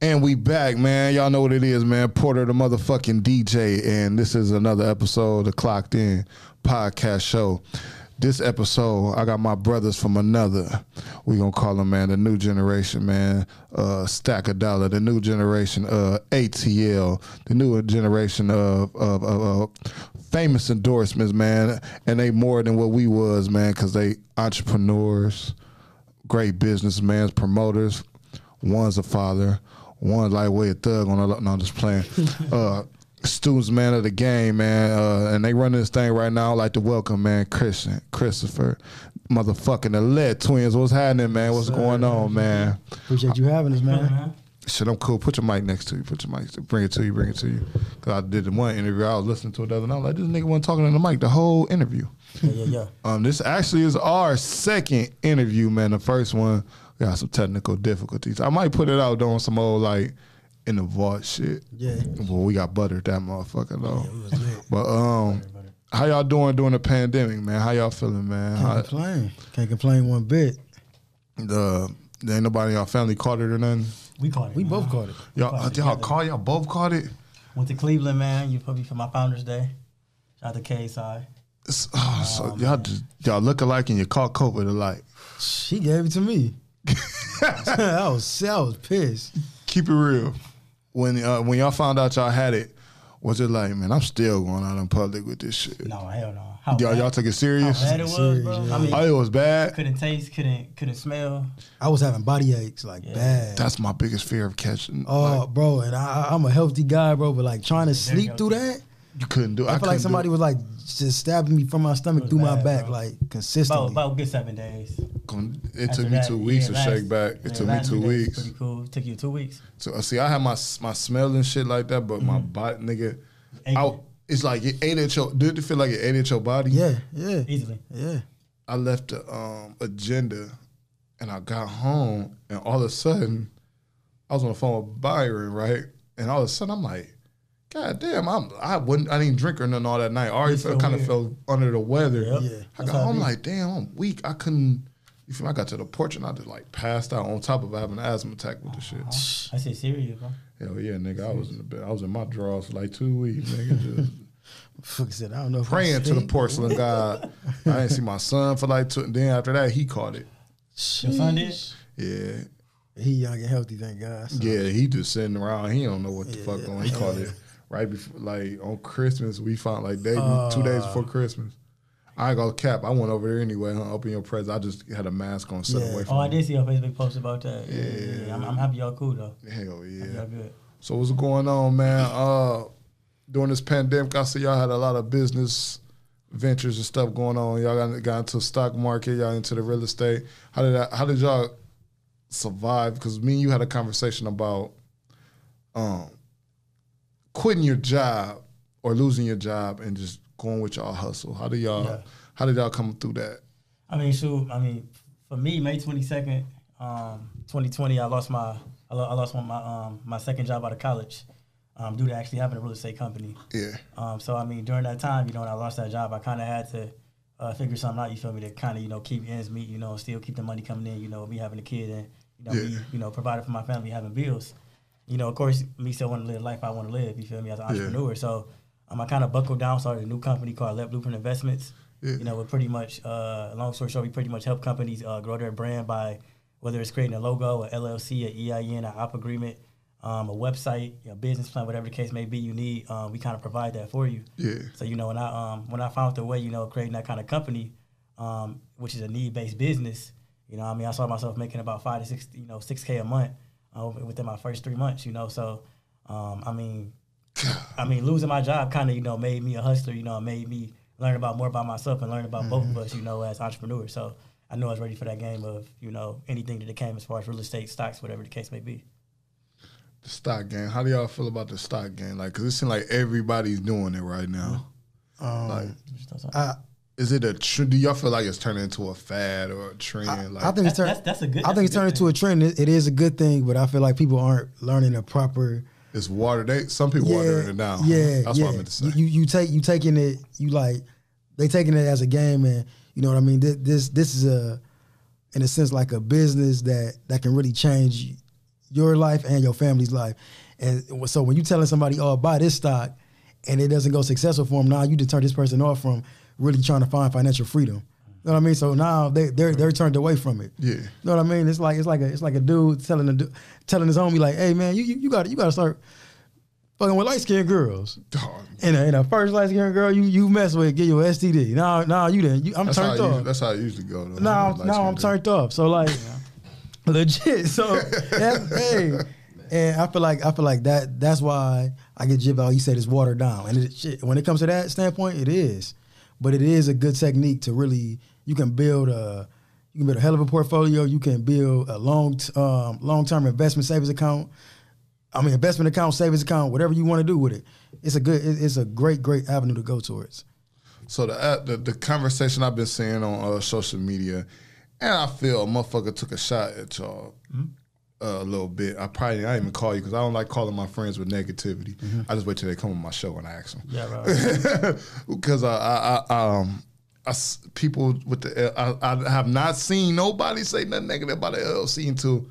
And we back, man. Y'all know what it is, man. Porter the motherfucking DJ, and this is another episode of the Clocked In podcast show. This episode, I got my brothers from another. We gonna call them, man, the new generation, man. Stack a Dollar, the new generation, ATL, the new generation of famous endorsements, man. And they more than what we was, man, because they entrepreneurs, great businessmen, promoters. One's a father. One lightweight thug on the, no, I'm just playing. Students, man, of the game, man. And they running this thing right now. I'd like to welcome, man, Christopher, motherfucking the Lett twins. What's happening, man? What's going on, man? Appreciate you having us, man. Shit, I'm cool. Put your mic next to you. Put your mic. Bring it to you. Because I did the one interview. I was listening to it the other night. I was like, this nigga wasn't talking on the mic the whole interview. Yeah. This actually is our second interview, man. The first one, we got some technical difficulties. I might put it out doing some old, like, in the vault shit. Yeah. Well, we got buttered that motherfucker, though. Yeah, we was lit. But, how y'all doing during the pandemic, man? How y'all feeling, man? Can't complain one bit. Ain't nobody in y'all family caught it or nothing? We caught it. We both caught it. Y'all both caught it? Went to Cleveland, man. You probably for my Founders Day. Shout out to KSI. So y'all look alike and you caught COVID alike. She gave it to me. I was pissed. Keep it real. When y'all found out y'all had it, was it like, man, I'm still going out in public with this shit? No, hell no. Y'all took it serious? How bad it was, bro. Yeah. I mean, it was bad? Couldn't taste, couldn't smell. I was having body aches, bad. That's my biggest fear of catching. Oh, bro, and I'm a healthy guy, bro, but like trying to sleep through that, you couldn't do it. I feel like somebody was like just stabbing me from my stomach through my back, bro. Like consistently. About good 7 days. It took me 2 weeks to shake back. It took me 2 weeks. Pretty cool. It took you 2 weeks. So see, I had my smell and shit like that, but my body, nigga, it's like it ate at your. Did it feel like it ate at your body? Yeah. Easily. Yeah. I left the agenda, and I got home, and all of a sudden, I was on the phone with Byron, right? And all of a sudden, I'm like, God damn, I didn't drink or nothing all that night. I already felt under the weather. Yep. Yeah. I got home like, damn, I'm weak. I couldn't. You feel me? I got to the porch and I just like passed out on top of having an asthma attack with the shit. I said serious, bro. Hell yeah, nigga. I was in the bed. I was in my drawers for like 2 weeks, nigga. Just Fuck said, I don't know. Praying to the porcelain god. I didn't see my son for like 2. Then after that, he caught it. Your son did? Yeah. He young and healthy, thank God. So. Yeah, he just sitting around. He don't know what the fuck going. He caught it right before, like on Christmas. We found like 2 days before Christmas. I ain't gonna cap. I went over there anyway. Open your present. I just had a mask on, sit away from. I did see your Facebook post about that. Yeah. I'm happy y'all cool though. Hell yeah. Y'all good. So what's going on, man? During this pandemic, I see y'all had a lot of business ventures and stuff going on. Y'all got into the stock market. Y'all into the real estate. How did y'all survive? Because me and you had a conversation about quitting your job or losing your job and just going with y'all hustle. How did y'all come through that? I mean, for me, May 22nd, 2020, I lost my second job out of college due to actually having a real estate company. Yeah. So I mean, during that time, when I lost that job, I kind of had to figure something out. You feel me? To kind of keep ends meet. Still keep the money coming in. Me having a kid and me providing for my family, having bills. Of course, me still want to live the life I want to live. You feel me? As an entrepreneur, so. I kind of buckled down, started a new company called Lett Blueprint Investments. Yeah. We're pretty much, long story short, we pretty much help companies grow their brand by whether it's creating a logo, a LLC, a EIN, an op agreement, a website, a business plan, whatever the case may be you need. We kind of provide that for you. Yeah. So, when I found the way, creating that kind of company, which is a need-based business, I saw myself making about 5 to 6, $6K a month within my first 3 months, So, losing my job kind of, made me a hustler, made me learn more about myself and learn about both of us, as entrepreneurs. So I knew I was ready for that game of, anything that came as far as real estate, stocks, whatever the case may be. The stock game. How do y'all feel about the stock game? Like, cause it seems like everybody's doing it right now. Is it a trend? Do y'all feel like it's turning into a fad or a trend? I think that's a good. I think it's turning into a trend. It is a good thing, but I feel like people aren't learning the proper. It's water. Some people watering it down. Yeah, that's what I meant to say. You taking it. They taking it as a game, and you know what I mean. This is in a sense like a business that can really change your life and your family's life. And so when you telling somebody, oh, buy this stock, and it doesn't go successful for them, now you deter this person off from really trying to find financial freedom. You know what I mean? So now they're turned away from it. Yeah. You know what I mean? It's like a dude telling his homie like, hey man, you got to start fucking with light skinned girls. Dog. And a first light skinned girl you mess with get you an STD. Now you didn't. I'm turned off. That's how it usually go. Though. Now I'm turned off. So like legit. So hey. And I feel like that's why I get jib out. You said it's watered down, and when it comes to that standpoint, it is. But it is a good technique to really you can build a hell of a portfolio. You can build a long-term investment savings account. Investment account, savings account, whatever you want to do with it. It's a great avenue to go towards. So the conversation I've been seeing on social media, and I feel a motherfucker took a shot at y'all. Mm-hmm. A little bit. I didn't even call you because I don't like calling my friends with negativity. Mm-hmm. I just wait till they come on my show and I ask them. Yeah, right. Because people with I have not seen nobody say nothing negative about the LLC until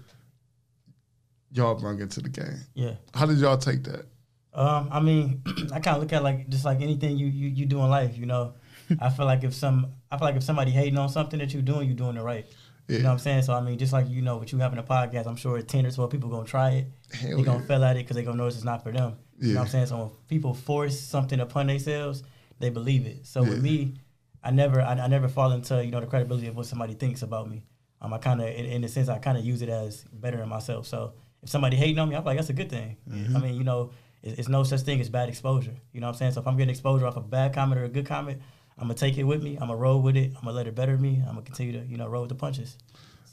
y'all brought into the game. Yeah. How did y'all take that? I kind of look at like just like anything you do in life. You know, I feel like if somebody hating on something that you're doing it right. Yeah. You know what I'm saying? So, just like, what you have in a podcast, I'm sure 10 or 12 people going to try it. They're going to fail at it because they're going to notice it's not for them. Yeah. You know what I'm saying? So, when people force something upon themselves, they believe it. So, with me, I never fall into, the credibility of what somebody thinks about me. I kind of, in a sense, I kind of use it as bettering myself. So, if somebody hating on me, I'm like, that's a good thing. Mm-hmm. It's no such thing as bad exposure. You know what I'm saying? So, if I'm getting exposure off a bad comment or a good comment, I'm going to take it with me. I'm going to roll with it. I'm going to let it better me. I'm going to continue to, roll with the punches.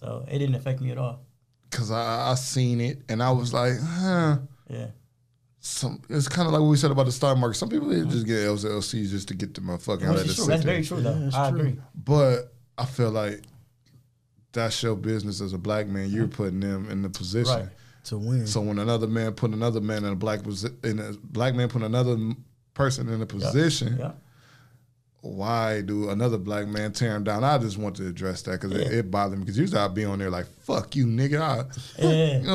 So it didn't affect me at all. Because I seen it, and I was like, huh. Yeah. It's kind of like what we said about the stock market. Some people just get LLCs just to get the motherfucking out of the That's very true, though. I agree. But I feel like that's your business as a black man. You're putting them in the position to win. So when another man put another man in a black man put another person in a position, why do another black man tear him down? I just want to address that because it bothered me because usually I'd be on there like, fuck you, nigga.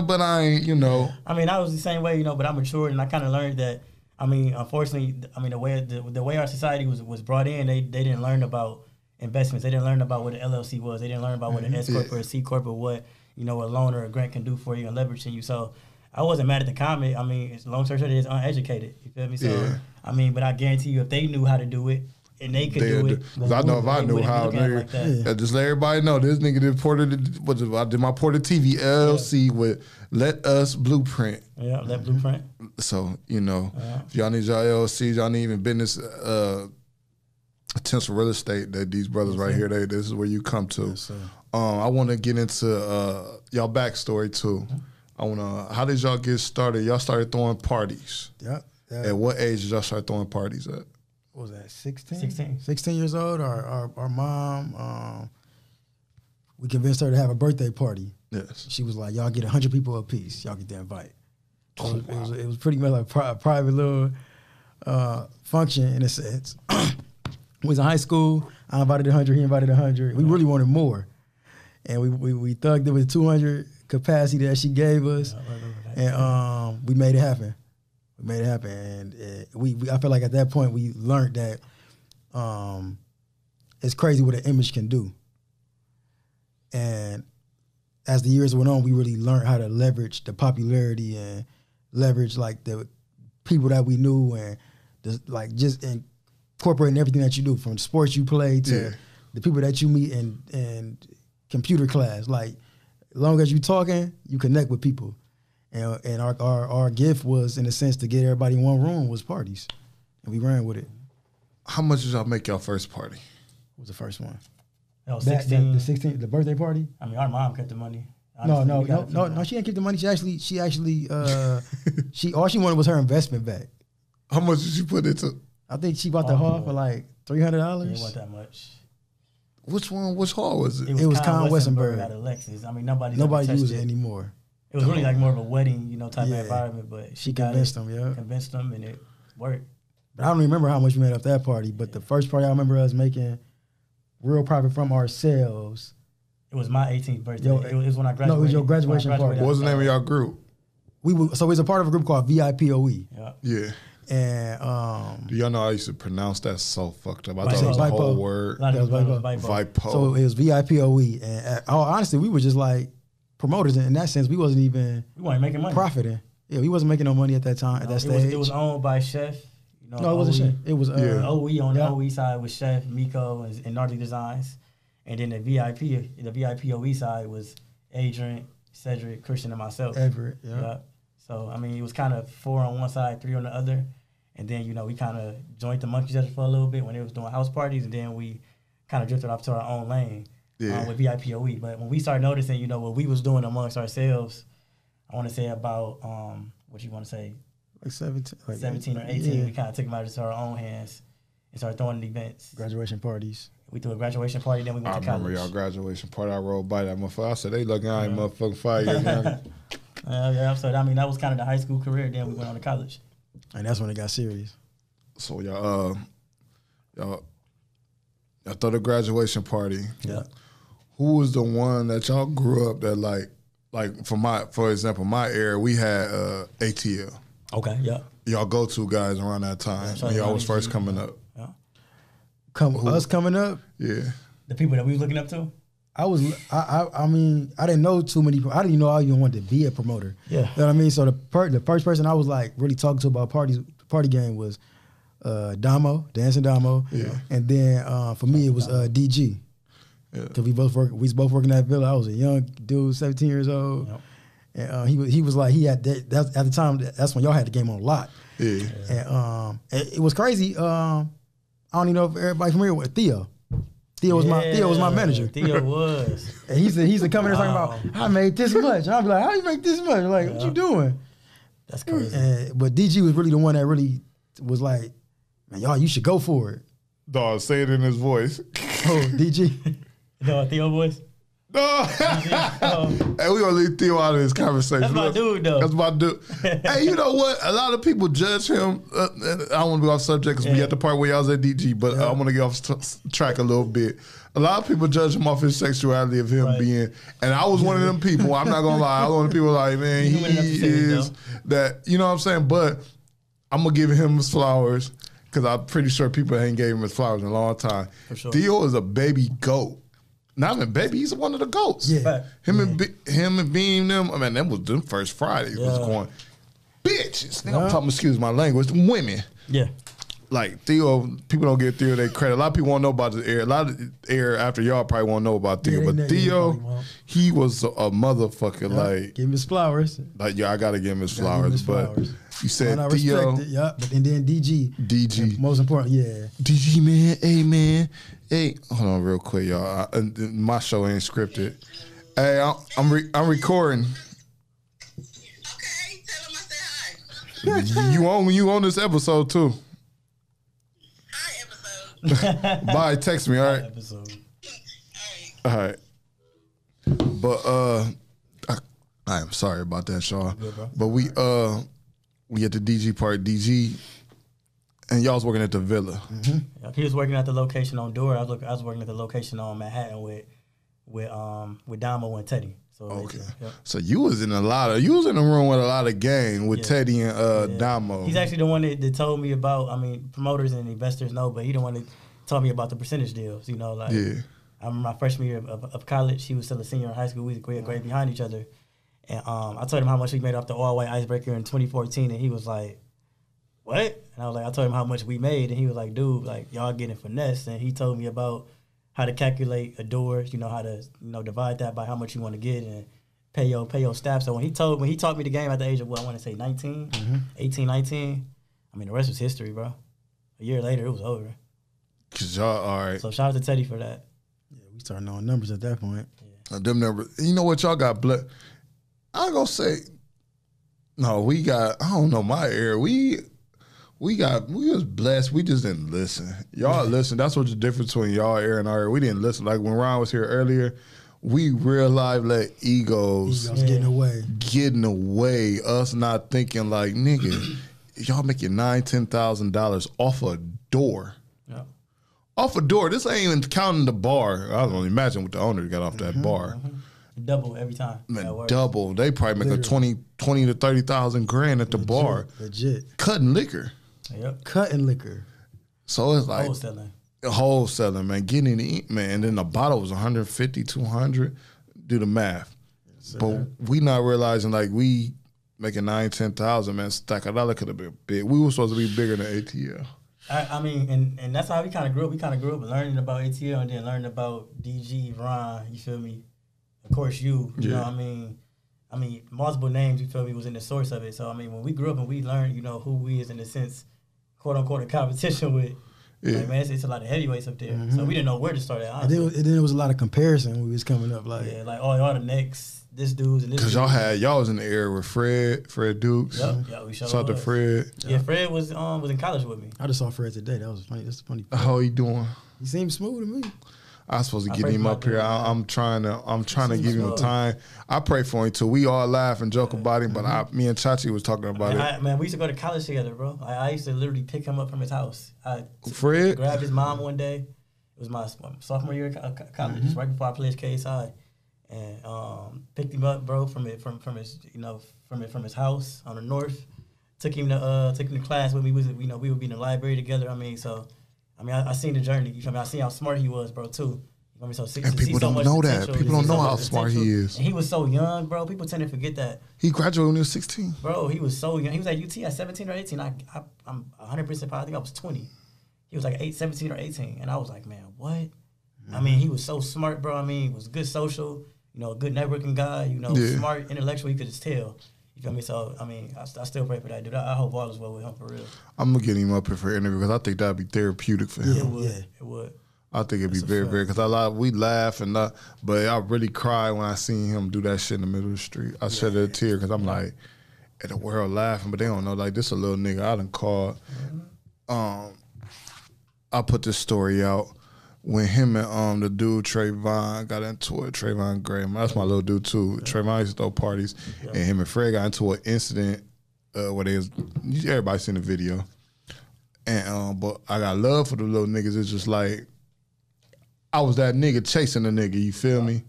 But I ain't, I was the same way, but I matured and I kind of learned that, unfortunately, the way our society was brought in, they didn't learn about investments. They didn't learn about what an LLC was. They didn't learn about what an S Corp or a C Corp or what, a loan or a grant can do for you and leveraging you. So I wasn't mad at the comment. It's long story short, it's uneducated. You feel me? So, but I guarantee you if they knew how to do it, and they could do it. Because I know if I knew how, nigga, just let everybody know this nigga I did my PorterTheDJ LLC with Let Us Blueprint. Yeah, Let Blueprint. So, if y'all need y'all LLCs, y'all need even business, potential real estate that these brothers right here, this is where you come to. Yes, I want to get into y'all backstory too. How did y'all get started? Y'all started throwing parties. Yeah. At what age did y'all start throwing parties at? What was that, 16? 16 years old. Our mom, we convinced her to have a birthday party. Yes. She was like, y'all get 100 people a piece. Y'all get the invite. So it was pretty much like a private little function in a sense. We was in high school. I invited 100. He invited 100. We really wanted more. And we thugged it with 200 capacity that she gave us. And we made it happen. We made it happen, and I feel like at that point we learned that it's crazy what an image can do. And as the years went on, we really learned how to leverage the popularity and leverage like the people that we knew and just incorporating everything that you do, from the sports you play to the people that you meet in computer class. Like, as long as you talking, you connect with people. And our gift was, in a sense, to get everybody in one room was parties. And we ran with it. How much did y'all make y'all first party? What was the first one? That was 16. The birthday party? Our mom kept the money. Honestly, no, she didn't keep the money. She actually all she wanted was her investment back. How much did you put into? I think she bought the hall for like $300. It wasn't that much. Which one? Which hall was it? It was Con Westenberg. Out of Lexus. Nobody uses it anymore. It was really like more of a wedding, type of environment, but she convinced them, Convinced them, and it worked. But I don't remember how much we made off that party, but the first party I remember us making real profit from ourselves. It was my 18th birthday. It was when I graduated. No, it was your graduation party. What was the name of y'all group? So we was a part of a group called VIPOE. Yeah. And do y'all know I used to pronounce that so fucked up? I thought it was a whole word. Vipo. So it was VIPOE. And honestly, we were just like promoters in that sense. We weren't making money. Profiting. Yeah, we wasn't making no money at that time, at that stage. It was owned by Chef. You know, no, it wasn't Chef. It was OE on the OE side was Chef, Miko, and Gnarly Designs. And then the VIPOE side was Adrian, Cedric, Christian, and myself. Everett, yeah. So, I mean, it was kind of 4 on one side, 3 on the other. And then, you know, we kind of joined the monkeys other for a little bit when they was doing house parties. And then we kind of drifted off to our own lane with VIPOE. But when we started noticing, you know, what we was doing amongst ourselves, I want to say about, what you want to say? Like 17 or 18. We kind of took them out into our own hands and started throwing events. Graduation parties. We threw a graduation party, then we went to college. I remember y'all graduation party. I rolled by that motherfucker. I said, they looking I ain't motherfucking 5 years now. Yeah, so I mean, that was kind of the high school career. Then we went on to college. And that's when it got serious. So y'all throw the graduation party. Yeah. Who was the one that y'all grew up that like for example, my era, we had ATL. Okay, yeah. Y'all go-to guys around that time. When y'all was first coming up. Yeah. Us coming up? Yeah. The people that we was looking up to? I mean, I didn't know too many people. I didn't even know I even wanted to be a promoter. Yeah. You know what I mean? So the first person I was like really talking to about party game was Damo, Dancing Damo. Yeah. And then for me it was DG. Yeah. Cause we was both working at Villa. I was a young dude, 17 years old. Yep. And he was like, he had that at the time, that's when y'all had the game on lock. Yeah. And it was crazy. I don't even know if everybody familiar with Theo. Theo was my manager. Theo was. And he said come in there talking about, I made this much. And I'd be like, how you make this much? Like, what you doing? That's crazy. But DG was really the one that really was like, man, y'all, you should go for it. Dog, say it in his voice. Oh, DG. Theo voice? No. Hey, we gonna leave Theo out of this conversation. That's my dude, though. That's my dude. Hey, you know what? A lot of people judge him. I don't want to be off subject because we at the part where y'all was at DG, but I want to get off track a little bit. A lot of people judge him off his sexuality of him being, and I was one of them people. I'm not gonna lie. I was one of the people like, man, he is that. You know what I'm saying? But I'm gonna give him his flowers because I'm pretty sure people ain't gave him his flowers in a long time. For sure. Theo is a baby goat. Not even baby, he's one of the goats. Yeah. Him and Beam, them, I mean, them was them first Fridays was going, bitches. I'm talking, excuse my language, women. Yeah. Like Theo, people don't give Theo their credit. A lot of people won't know about the air. A lot of the air after y'all probably won't know about Theo. But Theo, he was a motherfucker. Like, give him his flowers. Like, yeah, I gotta give him his flowers. But you said Theo. And then DG. Most important, DG, man. Hey, man. Hey, hold on real quick, y'all. My show ain't scripted. Hey, I'm recording. Okay, tell him I said hi. You on this episode too. Hi, episode. Bye, text me, all right? Episode. All right. But I am sorry about that, Shaw. But we at the DG part, DG. And y'all was working at the Villa. Mm-hmm. Yeah, he was working at the location on Door. I was working at the location on Manhattan with Damo and Teddy. So okay. So you was in the room with a lot of gang with Teddy and Damo. He's actually the one that told me about. I mean, promoters and investors know, but he the one that told me about the percentage deals. You know, like I remember my freshman year of college. He was still a senior in high school. We were great behind each other, and I told him how much we made off the all white icebreaker in 2014, and he was like, what? And I told him how much we made, and he was like, dude, like, y'all getting finesse. And he told me about how to calculate a door, you know, how to, you know, divide that by how much you want to get and pay your staff. So when he taught me the game at the age of, what, I want to say 19, 18, 19, I mean, the rest was history, bro. A year later, it was over. Cause y'all, all right. So shout out to Teddy for that. Yeah, we started knowing numbers at that point. Yeah. Them numbers. You know what, y'all got I'm gonna say, no, we got, I don't know, my era, we was blessed. We just didn't listen. Y'all listen. That's what's the difference between y'all era and our era. We didn't listen. Like when Ron was here earlier, we real life let egos getting away. Us not thinking like, nigga, y'all making $9,000-$10,000 off a door. Yeah. Off a door. This ain't even counting the bar. I don't imagine what the owner got off that bar. Double every time. Man, double. They probably make a 20 to 30,000 grand at the bar. Legit. Cutting liquor. Yep. Cutting liquor. So it's like wholesaling, man. Getting in the man, and then the bottle was 150, 200. Do the math. Yes, but we not realizing like we making 9, 10,000, man. Stack of dollar could have been big. We were supposed to be bigger than ATL. I mean, and that's how we kind of grew up. We kind of grew up learning about ATL and then learning about DG, Ron, you feel me? Of course, you know what I mean? I mean, multiple names, you feel me, was in the source of it. So, I mean, when we grew up and we learned, you know, who we is in a sense, quote unquote, a competition with, like, man, it's a lot of heavyweights up there. So we didn't know where to start at, honestly. And then it was a lot of comparison when we was coming up. Like, like, oh, y'all the next. This dude's and this. Because y'all was in the era with Fred Dukes. Yep, yeah, we Shout out to Fred. Yeah, Fred was in college with me. I just saw Fred today. That was funny. That's funny. How he doing? He seemed smooth to me. I was supposed to get him up here. I'm trying to give him the time. I pray for him too. We all laugh and joke about him, but me and Chachi was talking about it. Man, we used to go to college together, bro. I used to literally pick him up from his house. Fred grabbed his mom one day. It was my sophomore year of college, just right before I pledged KSI. And picked him up, bro, from his house on the north. Took him to class with me. We would be in the library together. I seen the journey. You feel me? I seen how smart he was, bro, too. You know what I mean? And people don't know that. People don't know how smart he is. And he was so young, bro. People tend to forget that. He graduated when he was 16. Bro, he was so young. He was at UT at 17 or 18. I'm 100% positive. I think I was 20. He was like 17 or 18. And I was like, man, what? I mean, he was so smart, bro. I mean, he was good social. You know, a good networking guy, smart, intellectual, you could just tell. You feel me? So, I mean, I still pray for that dude. I hope all is well with him, for real. I'm going to get him up here for an interview because I think that would be therapeutic for him. It would. I think it'd be very, very, because we laugh but I really cry when I seen him do that shit in the middle of the street. I shed a tear because I'm like, at the world laughing, but they don't know, like, this a little nigga I done called. I put this story out. When him and the dude Trayvon got into it, Trayvon Gray, that's my little dude too. Trayvon used to throw parties, and him and Fred got into an incident where everybody seen the video. And but I got love for the little niggas. It's just like I was that nigga chasing the nigga. You feel me?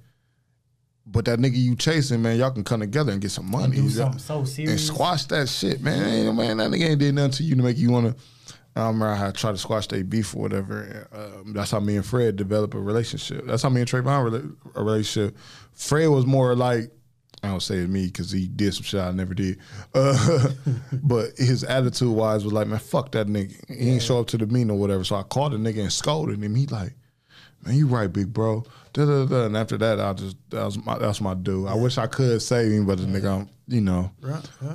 But that nigga you chasing, man, y'all can come together and get some money. And do something so serious. And squash that shit, man. Man, that nigga ain't did nothing to you to make you wanna. I remember I tried to squash their beef or whatever. That's how me and Fred developed a relationship. That's how me and Trayvon a relationship. Fred was more like, I don't say it me because he did some shit I never did. But his attitude wise was like, man, fuck that nigga. He ain't show up to the meeting or whatever. So I called the nigga and scolded him. He like, man, you right, big bro. Da-da-da. And after that, that's my dude. I wish I could save him, but the nigga,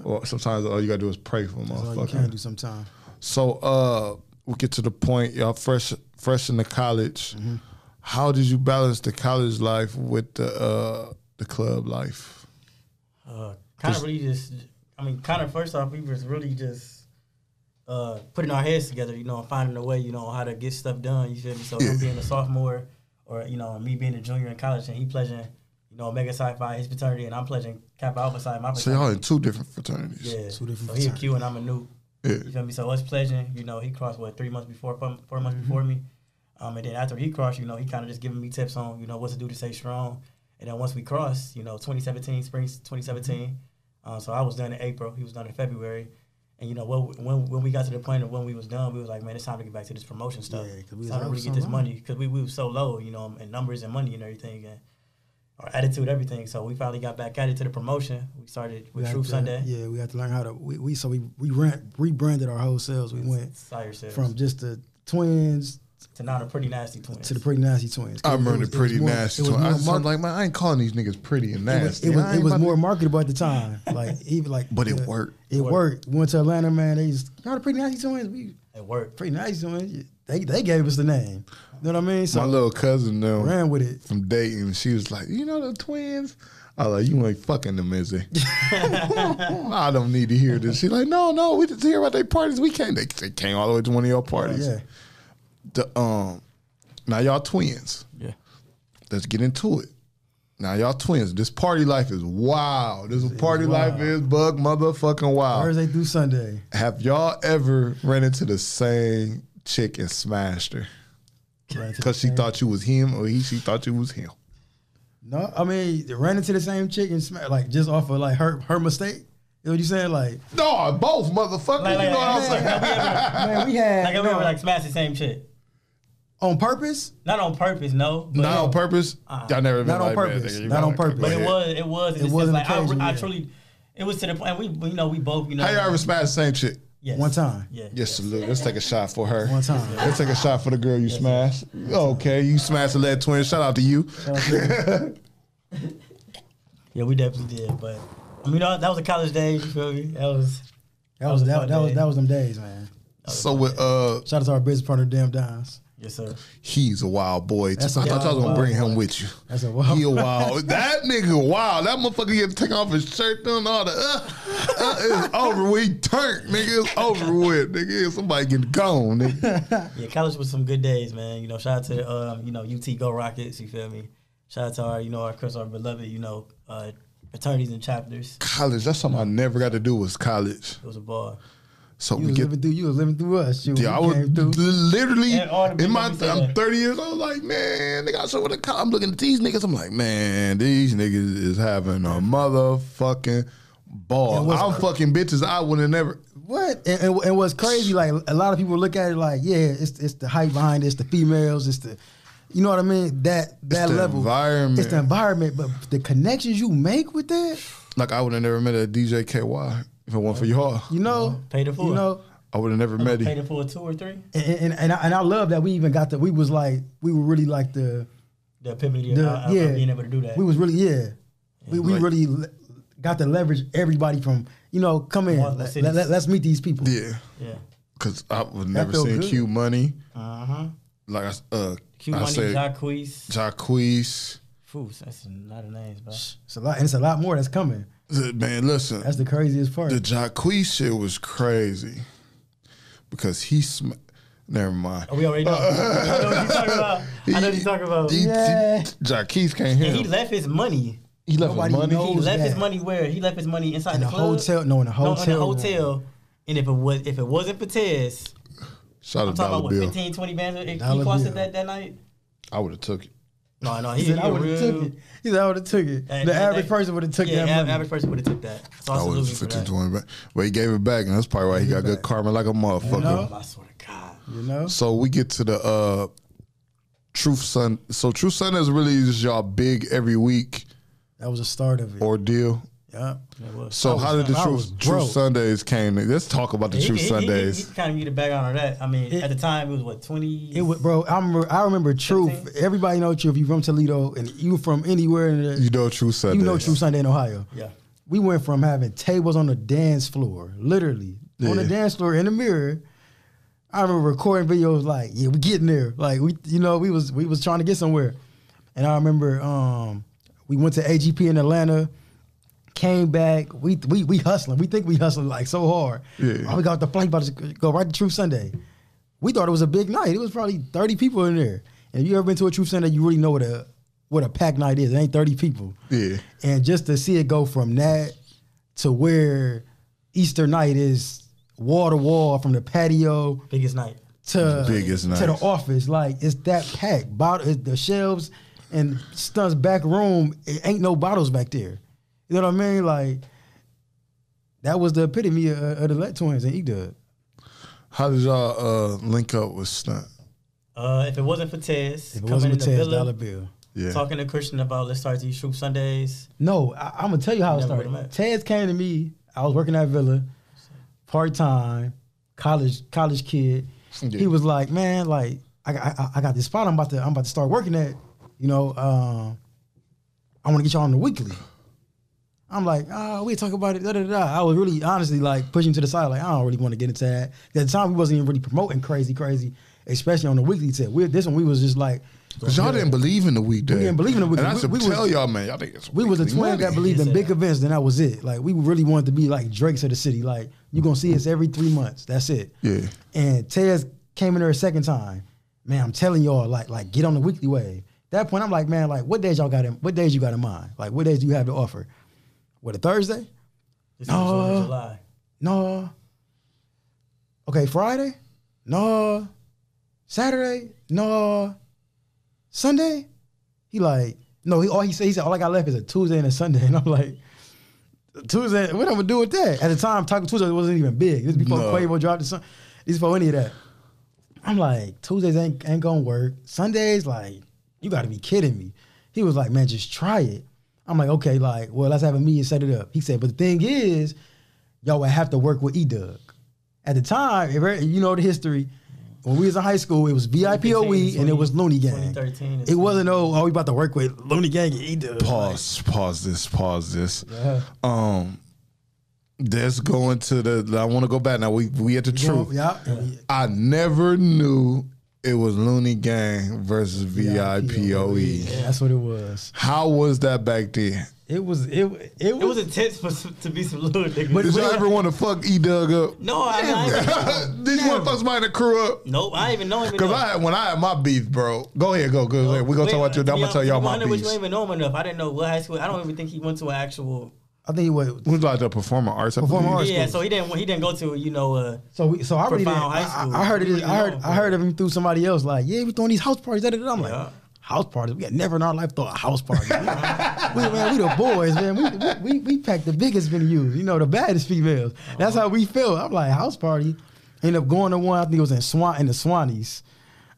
or sometimes all you gotta do is pray for him. That's all you can do sometimes. So we get to the point, y'all fresh into college. How did you balance the college life with the club life? Kind of really just, first off, we was really just putting our heads together, and finding a way, how to get stuff done, you feel me? So him being a sophomore or, me being a junior in college and he pledging, Omega Psi Phi, his fraternity, and I'm pledging Kappa Alpha Psi, my fraternity. So y'all in two different fraternities. Yeah. Two different fraternities. He a Q and I'm a Nu. Yeah. You feel me? So us pledging, he crossed 4 months before me. And then after he crossed, he kind of just giving me tips on, what to do to stay strong. And then once we crossed, spring 2017. So I was done in April, he was done in February. And when we got to the point of when we was done, we was like, man, it's time to get back to this promotion stuff. Yeah, it's time to really get this money because we were so low, in numbers and money and everything. And our attitude, everything. So we finally got back at it to the promotion. We started with Truth Sunday. Yeah, we had to learn how to. We rebranded our whole sales. We went from just the twins to now the Pretty Nasty Twins. To the Pretty Nasty Twins. I remember the Pretty Nasty Twins. I was like, man, I ain't calling these niggas pretty and nasty. It was more marketable at the time. But it worked. It worked. We went to Atlanta, man. They just, y'all the Pretty Nasty Twins. It worked. Pretty Nasty Twins. They gave us the name. You know what I mean? So my little cousin ran with it from Dayton. She was like, the twins? I was like, you ain't fucking them, is it? I don't need to hear this. She's like, no, we just hear about their parties. We came. They came all the way to one of your parties. Yeah. Now y'all twins. Yeah. Let's get into it. Now y'all twins. This party life is wild. This party life is bug motherfucking wild. Thursday through Sunday. Have y'all ever ran into the same chick and smashed her? Because she thought you was him or she thought you was him. No, I mean, ran into the same chick and like just off of like her mistake. You know what you saying? Like, no, both motherfuckers. You know what I'm saying? Man, we had like, we ever like smashed the same chick on purpose? Not on purpose, no. Not on purpose. Y'all never been not on like purpose. That, not on purpose. But it was. It's was like occasion, I truly. It was to the point. We both. How you ever smashed the same chick? Yes. One time. Yeah. Yes, salute. Let's take a shot for her. One time. Let's take a shot for the girl you smashed. Okay, you smashed the Lett twin. Shout out to you. Yeah, we definitely did. But I mean, that was a college days. You feel me? That was them days, man. So with shout out to our business partner, Damn Dines. Yes, sir. He's a wild boy. I thought I was gonna bring him with you. That's a wild. He a wild. That nigga wild. That motherfucker get to take off his shirt, doing all the it's over with. He turned, nigga. It's over with, nigga. Somebody getting gone, nigga. Yeah, college was some good days, man. You know, shout out to UT Go Rockets. You feel me? Shout out to our beloved, fraternities and chapters. College. That's something I never got to do was college. It was a bar. So you was living through us. Yeah, I was literally I'm 30 years old. Like, man, nigga, so I'm looking at these niggas. I'm like, man, these niggas is having a motherfucking ball. I'm fucking bitches I would have never. What? And what's crazy? Like a lot of people look at it like, yeah, it's the hype behind it, it's the females, it's the, you know what I mean? That level. Environment. It's the environment, but the connections you make with that. Like I would have never met a DJ KY if it weren't for y'all. You know, paid it for. You know, I would have never met him. Paid it for 2 or 3. And I love that we even got we were really like the epitome of being able to do that. We was really we really got to leverage everybody from come in. Let's meet these people. Yeah. Because I would never seen good. Q Money. Like Q Money, Jacquees. Fools, that's a lot of names, bro. It's a lot, and it's a lot more that's coming. Man, listen. That's the craziest part. The Jacquees shit was crazy because never mind. Oh, we already know. I know what you're talking about. Jacquees can't hear. And he left his money. He left his money. He left his money where? He left his money inside the club. Hotel. No, in the hotel. In the hotel. And if it wasn't for Tez, shout out talking $1 about 15, 20 bands he cost it that night. I would have took it. No, he said I would have took it. He said I would have took it. The average person would have took that money. Average person would have took that. So I would have 15, 20 back. But he gave it back, and that's probably why he got good karma like a motherfucker. I swear to God. You know? So we get to the Truth Sunday. So Truth Sunday is really just y'all big every week. That was the start of it. Ordeal. Yeah. So how did the Truth Sundays came? Let's talk about the Truth Sundays. He kind of get a background on that. I mean, at the time it was what 20. It was, bro. I remember Truth. 15? Everybody know Truth. You from Toledo and you from anywhere in the, you know Truth Sunday. You know Truth Sunday in Ohio. Yeah. We went from having tables on the dance floor, literally on the dance floor in the mirror. I remember recording videos like, yeah, we getting there. Like we was trying to get somewhere, and I remember we went to AGP in Atlanta. Came back, we hustling. We think we hustling like so hard. Yeah. We got the flight about to go right to Truth Sunday. We thought it was a big night. It was probably 30 people in there. And if you ever been to a Truth Sunday, you really know what a packed night is. It ain't 30 people. Yeah. And just to see it go from that to where Easter night is wall to wall from the patio. Biggest night. To the office. Like it's that packed. The shelves and Stunt's back room, it ain't no bottles back there. You know what I mean? Like, that was the epitome of the Lett twins and E-Dub. How did y'all link up with Stunt? If it wasn't for Tez, Dollar Bill. Yeah. Talking to Christian about let's start these Truth Sundays. No, I'm going to tell you how it started. Tez came to me. I was working at Villa, part-time, college kid. Yeah. He was like, man, like, I got this spot I'm about to start working at. I want to get y'all on the weekly. I'm like, we talk about it, I was really honestly like pushing to the side, like I don't really want to get into that. At the time, we wasn't even really promoting crazy, especially on the weekly tip. This one, we was just like, because y'all didn't believe in the weekday. We didn't believe in the weekday. And I should tell y'all, man, y'all think it's we was the twins that believed in big events, then that was it. Like we really wanted to be like Drakes of the city. Like you gonna see us every 3 months. That's it. Yeah. And Tez came in there a second time. Man, I'm telling y'all, like get on the weekly wave. At that point, I'm like, man, like what days you got in mind? Like what days do you have to offer? What, a Thursday? July. No. Okay, Friday? No. Saturday? No. Sunday? He like, No, he said all I got left is a Tuesday and a Sunday, and I'm like, Tuesday, what I'm gonna do with that? At the time, Taco Tuesday wasn't even big. This is before Quavo dropped the song. This is before any of that. I'm like, Tuesdays ain't gonna work. Sundays, like, you gotta be kidding me. He was like, man, just try it. I'm like, okay, like, well, let's have a meeting, set it up. He said, but the thing is, y'all would have to work with E-Doug. At the time, you know the history, when we was in high school, it was VIPOE and it was Looney Gang. 2013. It wasn't, we about to work with Looney Gang and E-Doug. Pause this. Yeah. Let's go into I want to go back now. We at the truth. Yeah. I never knew it was Looney Gang versus VIPOE. Yeah, that's what it was. How was that back then? It was intense to be some little niggas. But did y'all ever want to fuck E-Doug up? No, I did you want to fuck somebody in the crew up? Nope, I didn't even know him. Because when I had my beef, bro. Go ahead. We're going to talk about you. I'm going to tell y'all my beef. You don't even know him enough. I didn't know what high school. I don't even think he went to an actual... I think he was like the performing arts. Yeah, so he didn't go to So I already high school. I heard of him through somebody else. Like, yeah, we throwing these house parties. I'm like, house parties? We had never in our life thought a house party. we the boys, man. We packed the biggest venues. You know, the baddest females. That's how we felt. I'm like, house party. Ended up going to one. I think it was in the Swannies,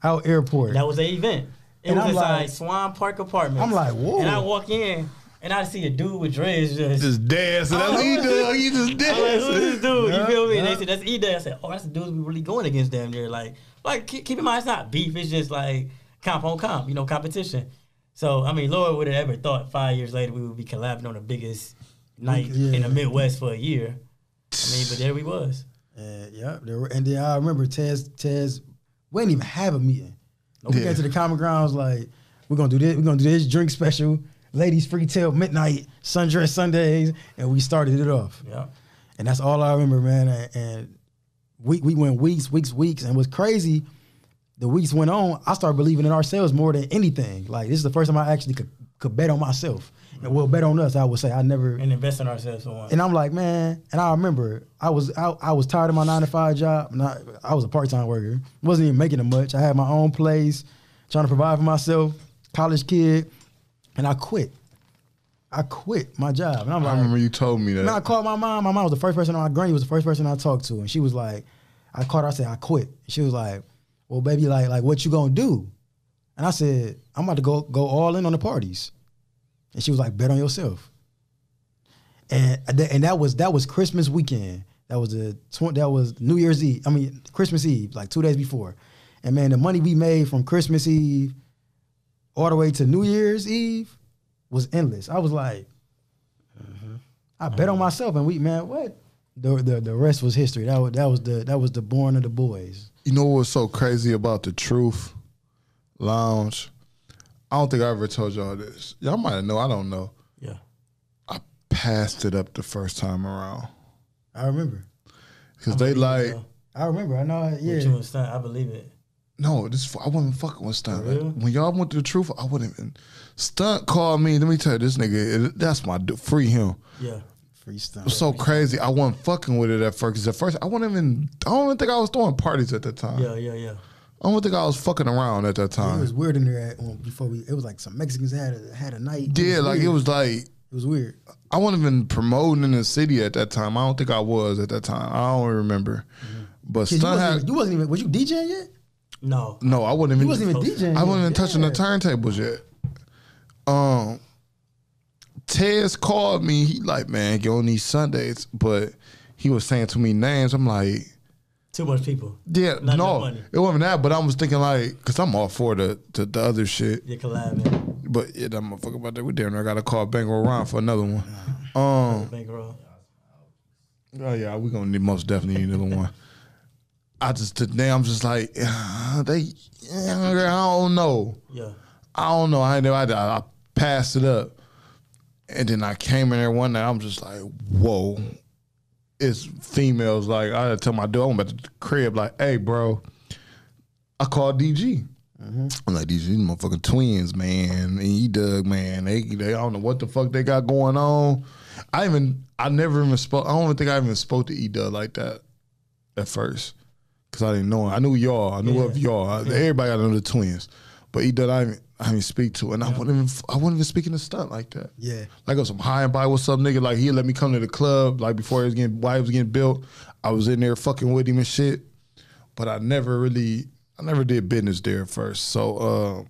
out airport. That was the event. It was inside Swan Park Apartments. I'm like, whoa. And I walk in. And I see a dude with dreads just dancing. That's E-Doug. He just dancing. I'm like, who's this dude? You feel me? And they said, that's E-Doug. I said, that's the dude we really going against damn near. Like keep in mind, it's not beef. It's just like comp on comp, competition. So, I mean, Lord would have ever thought 5 years later we would be collabing on the biggest night in the Midwest for a year. I mean, but there we was. And then I remember Tez, we didn't even have a meeting. We got to the common grounds like, we're going to do this drink special. Ladies free till midnight, sundress Sundays, and we started it off. Yeah. And that's all I remember, man. And we went weeks. And what's crazy, the weeks went on, I started believing in ourselves more than anything. Like, this is the first time I actually could bet on myself. And well, bet on us, I would say. I never... And invest in ourselves for once. And I'm like, man, and I remember, I was tired of my 9-to-5 job. I was a part-time worker. Wasn't even making it much. I had my own place, trying to provide for myself, college kid. And I quit. I quit my job. And I'm like, I remember you told me that. And I called my mom. My mom was the first person, my granny was the first person I talked to. And she was like, I called her, I said, I quit. And she was like, well, baby, like what you gonna do? And I said, I'm about to go all in on the parties. And she was like, bet on yourself. And that was Christmas weekend. That was New Year's Eve. I mean, Christmas Eve, like 2 days before. And man, the money we made from Christmas Eve all the way to New Year's Eve was endless. I was like, I bet on myself, and what? The rest was history. That was the born of the boys. You know what's so crazy about the Truth Lounge? I don't think I ever told y'all this. Y'all might know. I don't know. Yeah. I passed it up the first time around. I remember. Because they like. I remember. I know. Yeah. You and Stunt, I believe it. No, I wasn't fucking with Stunt. Really? Like, when y'all went to the Truth, I wouldn't even. Stunt called me. Let me tell you, this nigga, that's my dude. Free him. Yeah. Free Stunt. It was so crazy. I wasn't fucking with it at first. Because at first, I don't even think I was throwing parties at that time. Yeah. I don't think I was fucking around at that time. It was weird in there before it was like some Mexicans had a night. Yeah, it was weird. I wasn't even promoting in the city at that time. I don't think I was at that time. I don't remember. Mm-hmm. But Stunt you wasn't even, was you DJing yet? No, I wasn't even. You wasn't even DJing. I wasn't even touching the turntables yet. Tez called me. He like, man, get on these Sundays, but he was saying too many names. I'm like, too much people. Yeah, no, it wasn't that. But I was thinking like, cause I'm all for the other shit. Yeah, collabing. But yeah, that motherfucker about that. We damn near got to call Bankroll Ron for another one. Bankroll. Oh yeah, we gonna need most definitely need another one. I'm just like, I don't know. Yeah. I don't know. I passed it up. And then I came in there one night, I'm just like, whoa. It's females. Like, I had to tell my dude, I'm at the crib, like, hey, bro. I called DG. Mm-hmm. I'm like, these motherfucking twins, man. And E-Doug, man. They don't know what the fuck they got going on. I never even spoke. I don't even think I even spoke to E-Doug like that at first. Because I didn't know him. I knew y'all. I knew of y'all. Everybody got to know the twins. But he did. I didn't speak to, and I wouldn't even speak in the stunt like that. Yeah, like some high and by, what's up, nigga? Like he let me come to the club, like before while he was getting built. I was in there fucking with him and shit, but I never did business there at first. So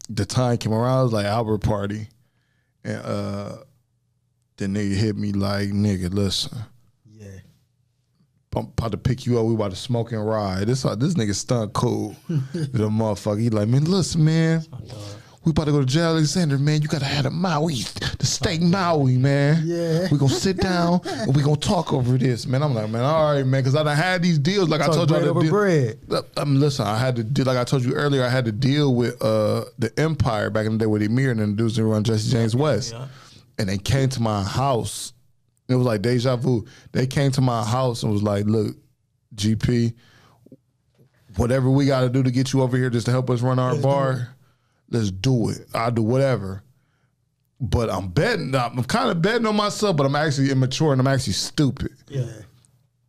the time came around, it was like Albert party, and the nigga hit me like, nigga, listen. I'm about to pick you up. We about to smoke and ride. This nigga stunt cool. The motherfucker. He like, man, listen, man. We about to go to J. Alexander, man. You gotta have the Maui, the steak Maui, man. Yeah. We gonna sit down and we gonna talk over this, man. I'm like, man, all right, man, because I done had these deals. Like I told you, over bread. Listen, I had to do, like I told you earlier, I had to deal with the Empire back in the day with Emir and the dudes that run Jesse James West, and they came to my house. It was like deja vu. They came to my house and was like, look, GP, whatever we got to do to get you over here just to help us run our bar, let's do it. I'll do whatever. But I'm kind of betting on myself, but I'm actually immature and I'm actually stupid. Yeah.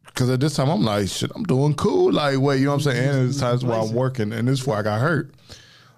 Because at this time, I'm like, shit, I'm doing cool. Like, wait, you know what I'm saying? And there's times where I'm working, and this is where I got hurt.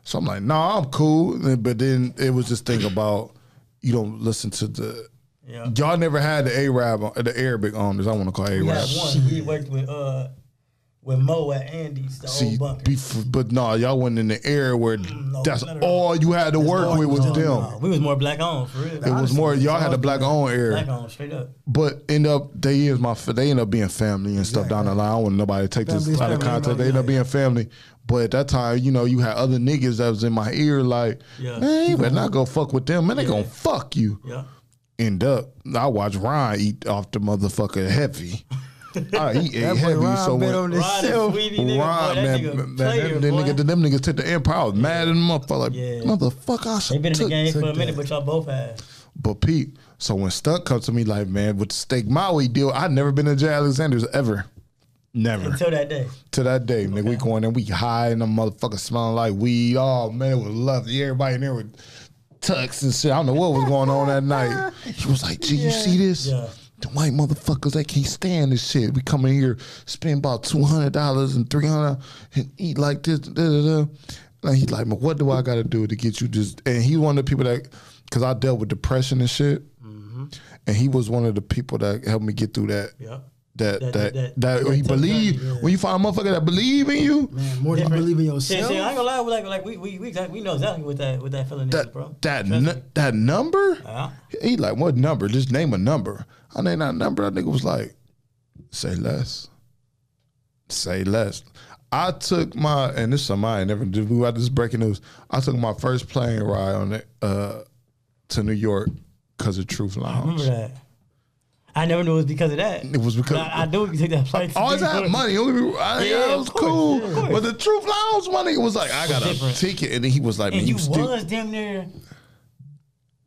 So I'm like, nah, I'm cool. But then it was this thing about, you don't listen to the... Yeah. Y'all never had the Arab, the Arabic owners. I want to call Arab. We had one. We worked with Mo at Andy's, the old bunker. But no, y'all wasn't in the area where that's all you had to work with was them. No. We was more black owned for real. It was more y'all had the black owned area. Black owned, straight up. But they end up being family and stuff down the line. I don't want nobody to take this out of context. They end up being family. But at that time, you know, you had other niggas that was in my ear like, man, you better not go fuck with them. Man, they gonna fuck you. Yeah. End up, I watch Ryan eat off the motherfucker heavy. He ate heavy. Ryan so when on himself, them niggas took the Empire. I was mad at them motherfucker. Like, motherfucker, I should. They been in the game for a minute, but y'all both had. But Pete, so when Stunt comes to me like, man, with the steak Maui deal, I'd never been to J. Alexander's ever. Never. Until that day. To that day, nigga. We going in, we high, and them motherfuckers smelling like weed. Oh man, it was lovely. Everybody in there with tux and shit. I don't know what was going on that night. He was like, gee, you see this? Yeah. The white motherfuckers, they can't stand this shit. We come in here, spend about $200 and $300 and eat like this. And he's like, man, what do I got to do to get you this? And he one of the people that, because I dealt with depression and shit, and he was one of the people that helped me get through that. Yeah. That he believe when you find a motherfucker that believe in you, man, more than you believe in yourself. See, I ain't gonna lie, like we know exactly what that feeling is, bro. That number? He like, what number? Just name a number. I named that number. That nigga was like, say less. Say less. I took my, and this is something I ain't never did. We got this breaking news. I took my first plane ride on it to New York because of Truth Lounge. I remember that. I never knew it was because of that. It was because I knew we could take that flight. I always had money. It was cool. Yeah, but the Truth Lounge money, it was like, I got a ticket, and then he was like, and man, you was damn near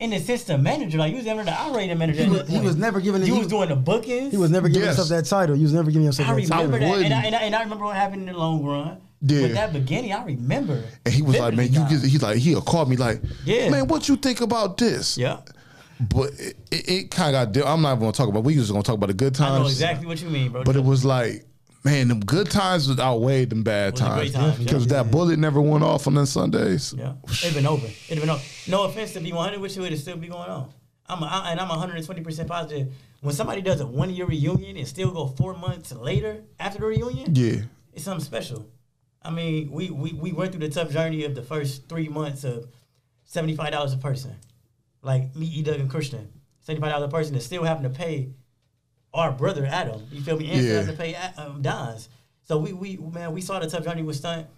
in the system manager. Like, you was damn near the operating manager. He was never giving. You was doing the bookings. He was never giving himself that title. You was never giving yourself that title. I remember that, and I remember what happened in the long run. Yeah. With that beginning, I remember. And he was like, man, he'll call me like, man, what you think about this? Yeah. But it kind of got. I'm not even gonna talk about. We just gonna talk about the good times. I know exactly what you mean, bro. But it was like, man, them good times outweighed them bad times. Because that bullet never went off on them Sundays. Yeah, it'd been over. It'd been over. No offense to be 100 with you, it'd still be going on. I'm 120% positive. When somebody does a 1-year reunion and still go 4 months later after the reunion, it's something special. I mean, we went through the tough journey of the first 3 months of $75 a person. Like me, E-Doug, and Christian, $75 a person, and still having to pay our brother Adam. You feel me? And still having to pay Don's. So we saw the tough journey with Stunt.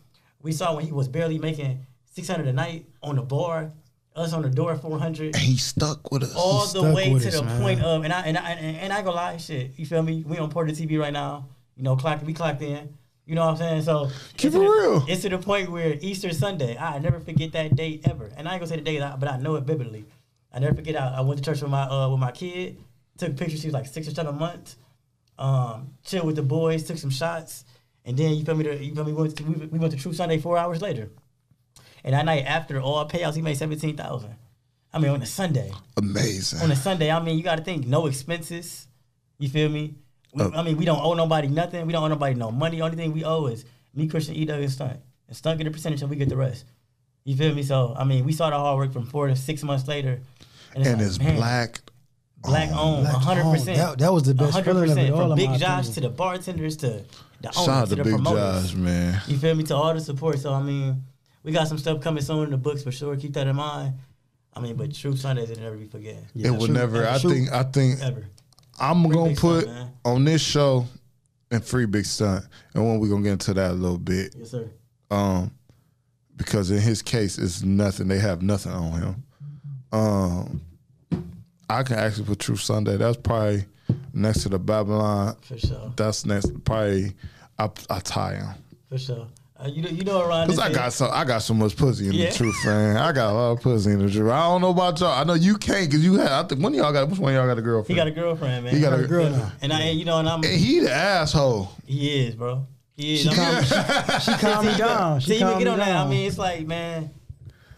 We saw when he was barely making $600 a night on the bar, us on the door $400. And he stuck with us all the way to the point of, and I ain't gonna lie, shit. You feel me? We on PorterTheDJ right now. You know, we clocked in. You know what I'm saying? So keep it real. It's to the point where Easter Sunday, I never forget that date ever. And I ain't gonna say the date, but I know it biblically. I never forget. I went to church with my kid. Took pictures. She was like 6 or 7 months. Chilled with the boys. Took some shots. And then you feel me? We went to True Sunday 4 hours later. And that night after all payouts, he made $17,000. I mean, on a Sunday. Amazing. On a Sunday, I mean, you got to think no expenses. You feel me? I mean, we don't owe nobody nothing. We don't owe nobody no money. The only thing we owe is me, Christian, E-Doug, and Stunt. and Stunt get a percentage and we get the rest. You feel me? So, I mean, we saw the hard work from 4 to 6 months later. And it's black owned, 100%. That was the best 100%. feeling of it all. From Big Josh to the bartenders to the shout owners out to the Big promoters. Josh, man. You feel me? To all the support. So, I mean, we got some stuff coming soon in the books for sure. Keep that in mind. I mean, but True Sundays will never be forgotten. Yeah, it will never. I think ever. I'm going to put Stunt, on this show and Free Big Stunt. And when we're going to get into that a little bit. Yes, sir. Because in his case, it's nothing. They have nothing on him. I can actually put True Sunday. That's probably next to the Babylon. For sure. That's next. Probably I tie him. For sure. You know around because I got so much pussy in the truth, man. I got a lot of pussy in the truth. I don't know about y'all. I know you can't because you had. I think which one of y'all got a girlfriend? He got a girlfriend, man. He got a girl now. And I'm. And he the asshole. He is, bro. He is. She calmed me down. See, even get on that. I mean, it's like, man.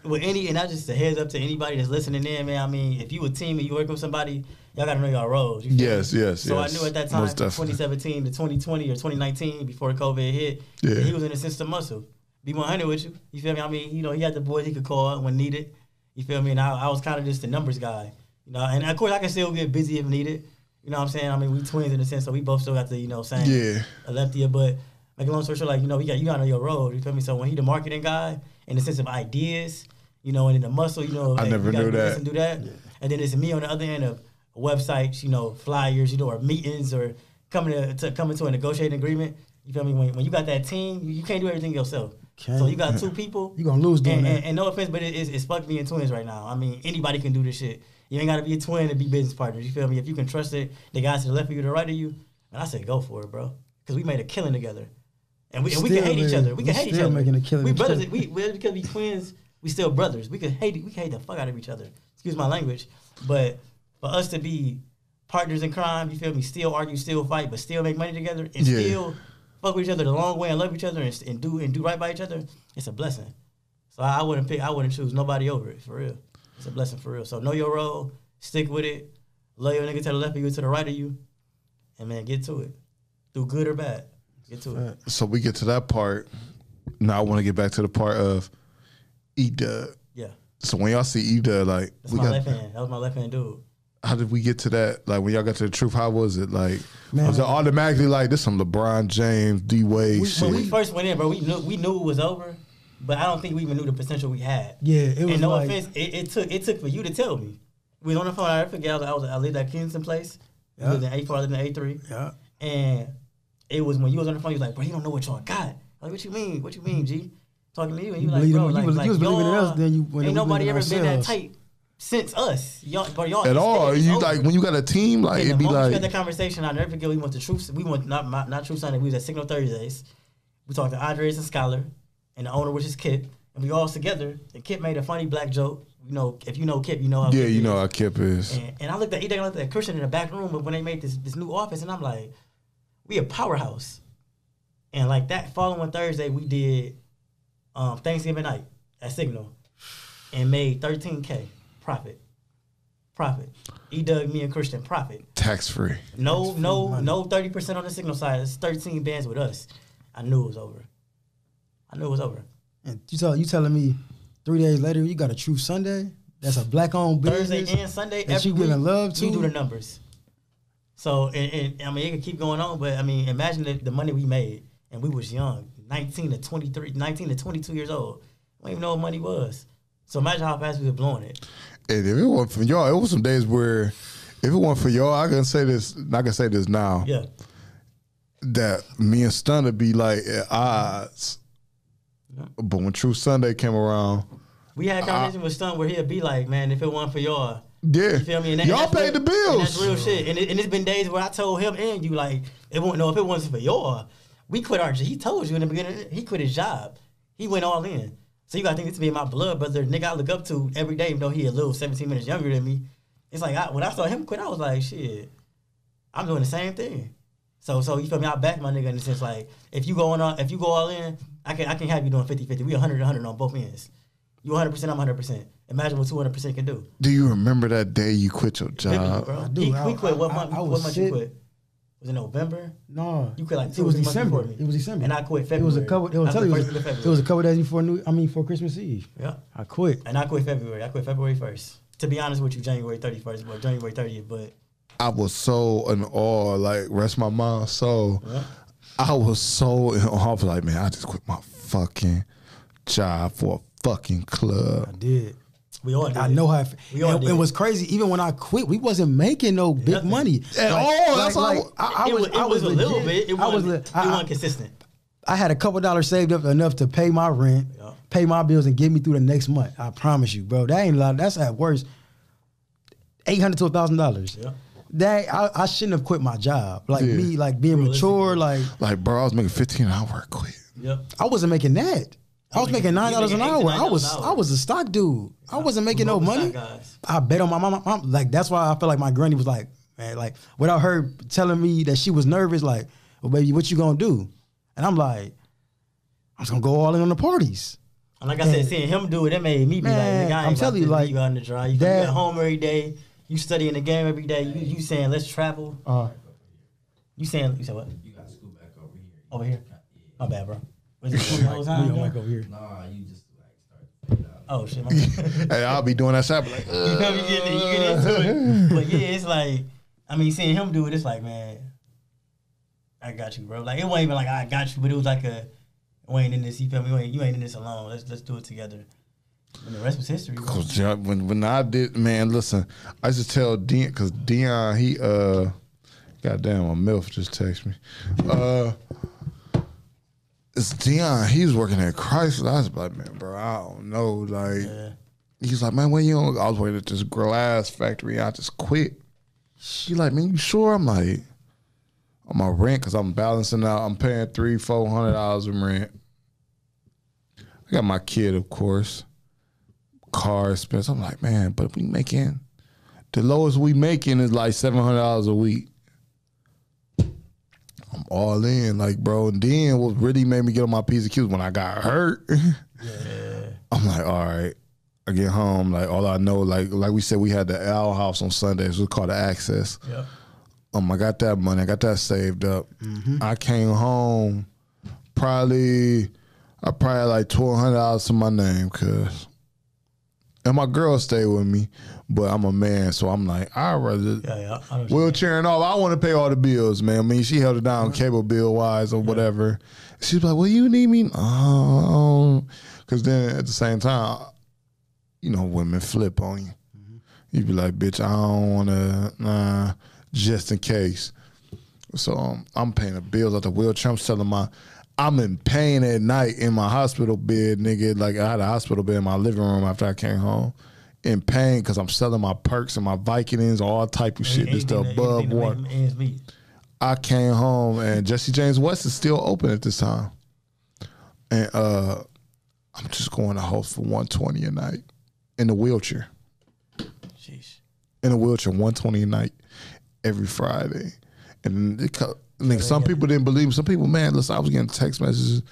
With and that's just a heads up to anybody that's listening in, man. I mean, if you a team and you work with somebody, y'all gotta know y'all roles. Yes. So I knew at that time, from 2017 to 2020 or 2019, before COVID hit, he was in a system muscle. Be 100 with you. You feel me? I mean, he had the boys he could call when needed. You feel me? And I was kind of just the numbers guy. And of course I can still get busy if needed. You know what I'm saying? I mean, we twins in a sense, so we both still got the, same a lefty, but make a long story short, like, you gotta know your role. You feel me? So when he the marketing guy, in the sense of ideas, and in the muscle, I never knew that. And do that. Yeah. And then it's me on the other end of websites, flyers, or meetings, or coming to a negotiating agreement. You feel me? When you got that team, you can't do everything yourself. So you got two people. You're going to lose doing that. And no offense, but it's fuck being twins right now. I mean, anybody can do this shit. You ain't got to be a twin to be business partners. You feel me? If you can trust it, the guys to the left of you, to the right of you, and I said go for it, bro. Because we made a killing together. And we can hate each other. We can hate each other. Making a killing. We brothers. Because we twins, we still brothers. We can hate the fuck out of each other. Excuse my language. But for us to be partners in crime, you feel me? Still argue, still fight, but still make money together and still fuck with each other the long way and love each other and do right by each other. It's a blessing. So I wouldn't choose nobody over it, for real. It's a blessing for real. So know your role, stick with it, love your nigga to the left of you, to the right of you, and man, get to it. Do good or bad, get to it. So we get to that part. Now I want to get back to the part of E-Dub. Yeah. So when y'all see E-Dub, like that's my left hand. That was my left hand dude. How did we get to that? Like when y'all got to the truth, how was it? Like was it automatically like this some LeBron James, D-Wade shit? When we first went in, bro, we knew it was over, but I don't think we even knew the potential we had. Yeah, it was. And no offense, it took for you to tell me. We was on the phone. I forget. I lived at Kingston Place. I lived in A4. I lived in A3. Yeah. And it was when you was on the phone. You was like, bro, you don't know what y'all got. Like, what you mean? What you mean, G? Talking to you, and you like, bro, you was believing in us. Then you ain't nobody ever been that tight since us. Y'all at all. You like when you got a team, like it'd be like. We had that conversation. I never forget. We went to Truth. We went not Truth Sunday. We was at Signal Thursdays. We talked to Andres and Scholar, and the owner, which is Kip, and we all together. And Kip made a funny black joke. If you know Kip, you know how. Yeah, you know how Kip is. And I looked at Christian in the back room when they made this new office, and I'm like, we a powerhouse. And like that following Thursday, we did Thanksgiving night at Signal, and made $13K profit. E-Dub, me and Christian profit. Tax free. No 30% on the Signal side. It's 13 bands with us. I knew it was over. And you telling me 3 days later you got a True Sunday? That's a black-owned business. Thursday and Sunday, that every you week, giving love to. we do the numbers. So, and I mean, it could keep going on, but I mean, imagine the money we made, and we was young, 19 to 22 years old. We didn't even know what money was. So imagine how fast we were blowing it. And if it wasn't for y'all, it was some days where, if it wasn't for y'all, I can say this now. Yeah. That me and Stun would be like at odds. Yeah. But when True Sunday came around, we had a conversation with Stun where he'd be like, man, if it wasn't for y'all, yeah, you feel me? And y'all paid the bills. And that's real shit. And it's been days where I told him and you, like, if it wasn't for y'all, we quit our job. He told you in the beginning, he quit his job. He went all in. So you got to think this to be my blood brother, nigga I look up to every day, even though he a little 17 minutes younger than me. It's like, when I saw him quit, I was like, shit, I'm doing the same thing. So you feel me? I back my nigga in the sense, like, if you go all in, I can have you doing 50-50. We 100 on both ends. You 100%, I'm 100%. Imagine what 200% can do. Do you remember that day you quit your job? Bro. I do. We quit. What month you quit? Was it November? No, you quit like it was December. It was December, and I quit February. It was a couple. It was a couple days before Christmas Eve. Yeah, I quit, and I quit February. I quit February 1st. To be honest with you, January 31st, but January 30th. But I was so in awe, like rest my mom's soul. Yeah. I was so in awe. I was like, man, I just quit my fucking job for a fucking club. I did. We all did. I know how. It was crazy. Even when I quit, we wasn't making no big money at all. That's I was a little bit. It wasn't consistent. I had a couple dollars saved up enough to pay my rent, pay my bills, and get me through the next month. I promise you, bro. That ain't a lot. That's at worst $800 to $1,000. Yeah. That I shouldn't have quit my job. Like me, like being mature, like bro, I was making $15 an hour. Quit. Yep. I wasn't making that. I was making $9 an hour. I was a stock dude. I wasn't making no money. I bet on my mom. Like that's why I feel like my granny was like, man, like without her telling me that she was nervous, like, well, baby, what you gonna do? And I'm like, I'm just gonna go all in on the parties. And like I said, seeing him do it, it made me be like, nigga, I ain't about to leave you out in the dry. You at home every day. You studying the game every day. You saying let's travel. You said what? You got to scoot back over here. Over here? My bad, bro. Was it cool all the time? You don't like over here. Nah, you just like start. Oh shit, my bad. Hey, I'll be doing that shit. Like, you know, you get into it. But yeah, it's like, I mean, seeing him do it, it's like, man, I got you, bro. Like it wasn't even like I got you, but it was like we ain't in this. You feel me? You ain't in this alone. Let's do it together. And the rest was history. Cause when I did, man, listen, I used to tell Dion, cause Dion, he goddamn, a MILF just texted me. It's Dion. He was working at Chrysler. I was like, man, bro, I don't know. Like, he's like, man, when you on? I was working at this glass factory. I just quit. He like, man, you sure? I'm like, on my rent, cause I'm balancing out. I'm paying $300-400 in rent. I got my kid, of course. Car expense. I'm like, man, but we making the lowest we making is like $700 a week. I'm all in, like, bro. And then what really made me get on my P's and Q's when I got hurt. Yeah. I'm like, all right. I get home, like all I know, like we said, we had the Owl House on Sundays. It was called the Access. Yeah. I got that money. I got that saved up. Mm-hmm. I came home. I probably had like $1,200 to my name, cause. And my girl stayed with me, but I'm a man, so I'm like, I'd rather wheelchairing off. I want to pay all the bills, man. I mean, she held it down cable bill wise or whatever. She's like, well, you need me? Because then at the same time, you know, women flip on you. Mm-hmm. You be like, bitch, I don't want to, just in case. So I'm paying the bills out the wheelchair. I'm selling I'm in pain at night in my hospital bed, nigga. Like, I had a hospital bed in my living room after I came home. In pain because I'm selling my perks and my Vicodins, all type of shit. Just above water. I came home and Jesse James West is still open at this time. And I'm just going to host for $120 a night in a wheelchair. Jeez. In a wheelchair, $120 a night every Friday. And nigga, some people didn't believe me. Some people, man, listen, I was getting text messages.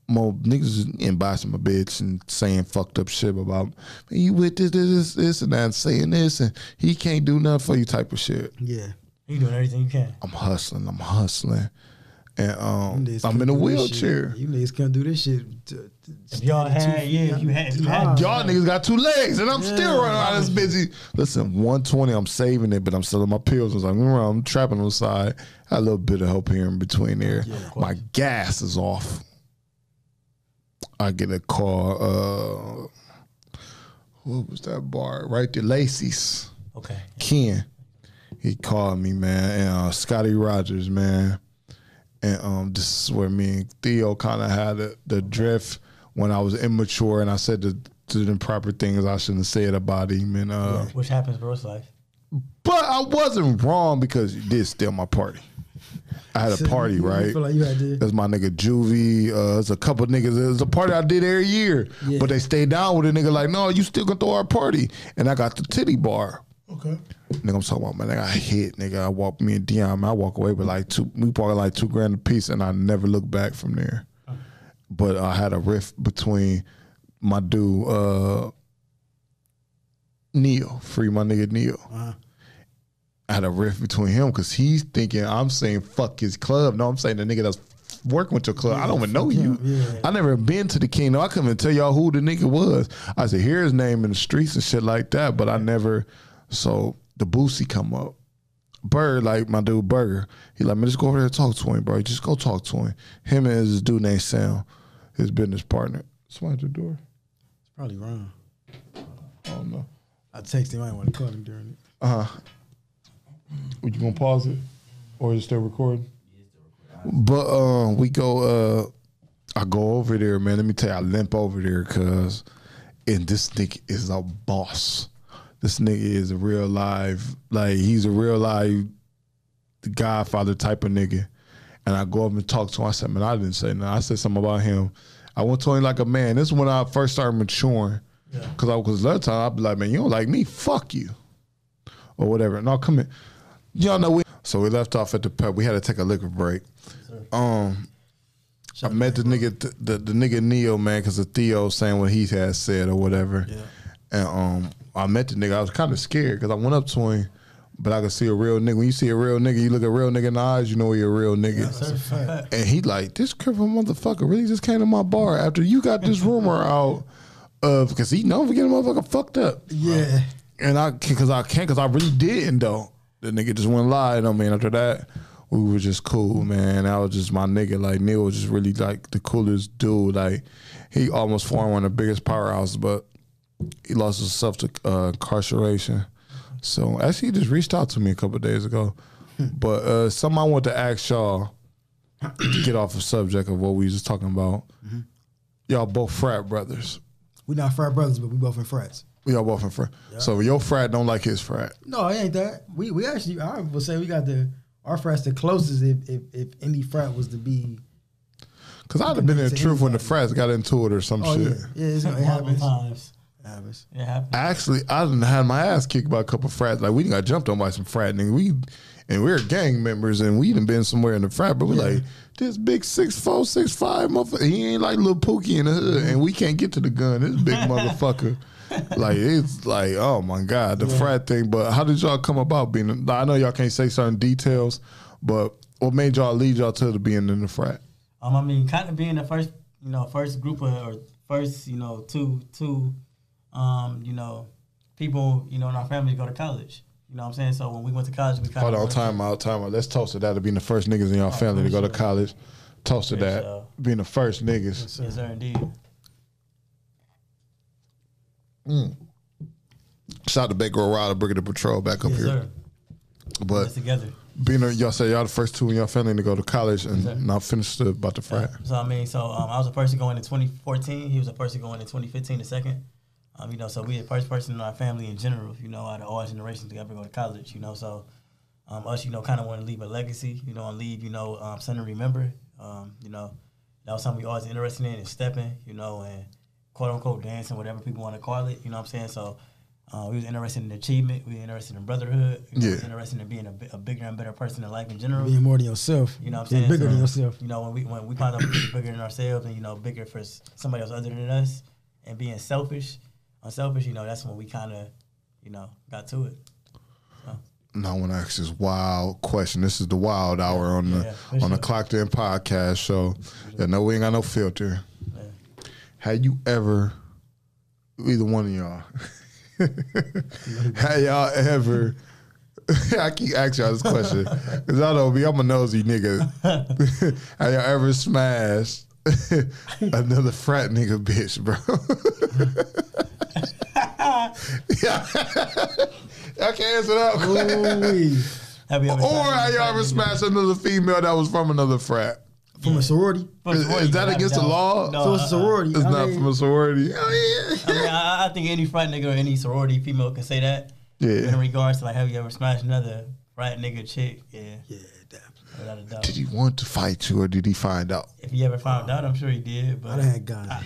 More niggas inboxing my bitch and saying fucked up shit about, man, you with this and that, and saying this, and he can't do nothing for you type of shit. Yeah. You doing everything you can. I'm hustling. And I'm in a wheelchair. You niggas can't do this shit. If y'all had, y'all niggas got 2 legs, and I'm still running around this busy. Listen, 120, I'm saving it, but I'm selling my pills. I was like, I'm trapping on the side. Had a little bit of help here in between there. Yeah, my gas is off. I get a call. What was that bar? Right there, Lacey's. Okay. Ken. He called me, man, and Scotty Rogers, man. And this is where me and Theo kind of had the drift when I was immature and I said the improper things I shouldn't have said about him. And which happens, bro, it's life. But I wasn't wrong because he did steal my party. I had a party, right? Feel like you had to. That's my nigga Juvie. There's a couple niggas. There's a party I did every year, but they stayed down with a nigga like, no, you still gonna throw our party. And I got the titty bar. Okay. Nigga, I'm talking about, man, I got hit, nigga. Me and Dion, man, I walk away with like we bought like $2,000 a piece, and I never looked back from there. But I had a rift between my dude, Neil, free my nigga Neil. I had a rift between him because he's thinking I'm saying fuck his club. No, I'm saying the nigga that's working with your club. I don't even know you. Yeah. I never been to the King. No, I couldn't even tell y'all who the nigga was. I said, hear his name in the streets and shit like that, but I never. So the Boosie come up. Bird, like my dude Burger, he like, man, just go over there and talk to him, bro. Just go talk to him. Him and his dude named Sam, his business partner. Somebody at the door. It's probably wrong. I don't know. I texted him. I didn't want to call him during it. You gonna pause it, or is it still recording? But we go. I go over there, man. Let me tell you, I limp over there because, and this nigga is a boss. This nigga is a real live, like he's a real live Godfather type of nigga. And I go up and talk to him. I said, man, I didn't say nothing. I said something about him. I went to him like a man. This is when I first started maturing. Because the other time I'd be like, man, you don't like me, fuck you. Or whatever. No, come in. Y'all know so we left off at the pub. We had to take a liquor break. I met the nigga, the nigga Neo, man, because of Theo saying what he had said or whatever. Yeah. And I met the nigga. I was kind of scared because I went up to him, but I could see a real nigga. When you see a real nigga, you look at a real nigga in the eyes, you know he a real nigga. Yeah, that's a fact. And he like, this crippled motherfucker really just came to my bar after you got this rumor out of, because he know we get a motherfucker fucked up. Yeah. And because I really didn't though. The nigga just went lied on me. And after that, we were just cool, man. That was just my nigga. Like Neil was just really like the coolest dude. Like he almost formed one of the biggest powerhouses, but he lost himself to incarceration. So actually, he just reached out to me a couple of days ago. But something I want to ask y'all to get off the subject of what we was just talking about. Mm-hmm. Y'all both frat brothers. We not frat brothers, but we both in frats. We all both in frat. Yep. So your frat don't like his frat. No, it ain't that. We actually, I would say we got our frat's the closest if any frat was to be. Because I'd have been in the truth when the frats got into it or some shit. Yeah, it happens. It happens. Actually, I done had my ass kicked by a couple of frats. Like we done got jumped on by some frat niggas. We're gang members and we done been somewhere in the frat, but we're like, this big 6'4", 6'5" motherfucker. He ain't like little Pookie in the hood, and we can't get to the gun. This big motherfucker. Like it's like, oh my God, the frat thing. But how did y'all come about being? I know y'all can't say certain details, but what made y'all lead y'all to being in the frat? I mean, kind of being the first, first group of, or first, two, people, in our family to go to college. You know what I'm saying? So when we went to college, we kind of... Hold on, time out. Let's toast to that, to being the first niggas in your family to go to college. Toast to that, being the first niggas. Yes, sir, indeed. Shout out to Baker O'Reilly, bringing the patrol back up here. Sir. But together. Y'all say y'all the first two in your family to go to college and not finished about the frat. So I was the person going in 2014. He was the person going in 2015, the second. So we the first person in our family in general, out of all generations to ever go to college, So us, kind of want to leave a legacy, and leave, something to remember. That was something we always interested in, and stepping, and quote unquote dancing, whatever people want to call it. You know what I'm saying? So we was interested in achievement. We were interested in brotherhood. We was interested in being a bigger and better person in life in general. Being more than yourself. You know what I'm saying? Bigger than yourself. When we found out we could be bigger than ourselves and, bigger for somebody else other than us, and being unselfish, that's when we kind of, got to it. So. Now I want to ask this wild question. This is the Wild Hour on the Clocked In podcast show. No, we ain't got no filter. Yeah. Had you ever, either one of y'all, had y'all ever, I keep asking y'all this question, because y'all know me, I'm a nosy nigga. Had y'all ever smashed another frat nigga bitch, bro? I can't answer that. Have you ever smashed another female that was from another frat? From a sorority? Is that against the law? No, so it's a sorority. It's not from a sorority. I think any frat nigga or any sorority female can say that. Yeah. In regards to have you ever smashed another frat nigga chick? Yeah. Yeah, definitely. Without a doubt. Did he want to fight you or did he find out? If he ever found out, I'm sure he did. But I had guys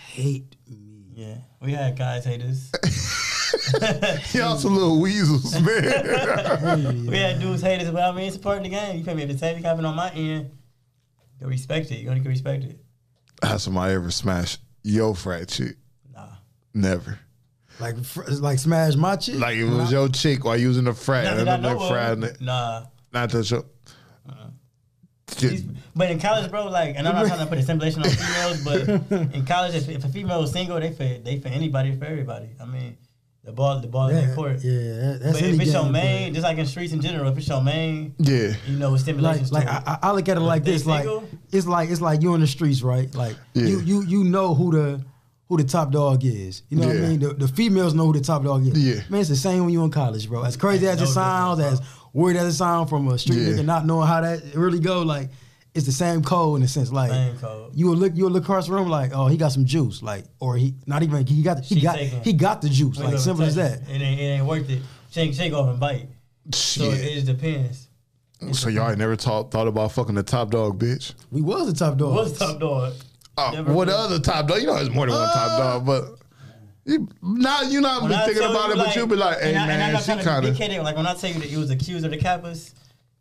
hate me. Yeah, we had guys hate us. Y'all some little weasels, man. We had dudes hate us, but it's part of the game. You feel me? If the same happened on my end, you respect it. You only can respect it. Has somebody ever smashed your frat chick? Nah. Never. Like smash my chick? Like it was your chick while you was in the frat. Nah. Not that show. But in college, bro, like, and I'm not trying to put a simulation on females, but in college, if a female is single, they for anybody, for everybody. I mean, the ball is in court. Yeah, that's but if it's your main, just like in streets in general, if it's your main, you know, with stimulations. Like I look at it like this, like it's like you in the streets, right? Like you know who the top dog is. You know what I mean? The females know who the top dog is. Yeah. Man, it's the same when you in college, bro. As crazy as it sounds, as weird as it sounds from a street nigga not knowing how that really go, like it's the same code in a sense. Like you'll look across the room like, oh, he got some juice, like, or he got the juice, like simple as that. It ain't worth it. Shake off and bite. So it just depends. So y'all ain't never thought about fucking the top dog, bitch? We was the top dog. Top dog? What the other top dog? You know, there's more than one top dog, but you not be thinking about it, but you be like, hey man, she kind of like when I tell you that it was accused of the Kappas,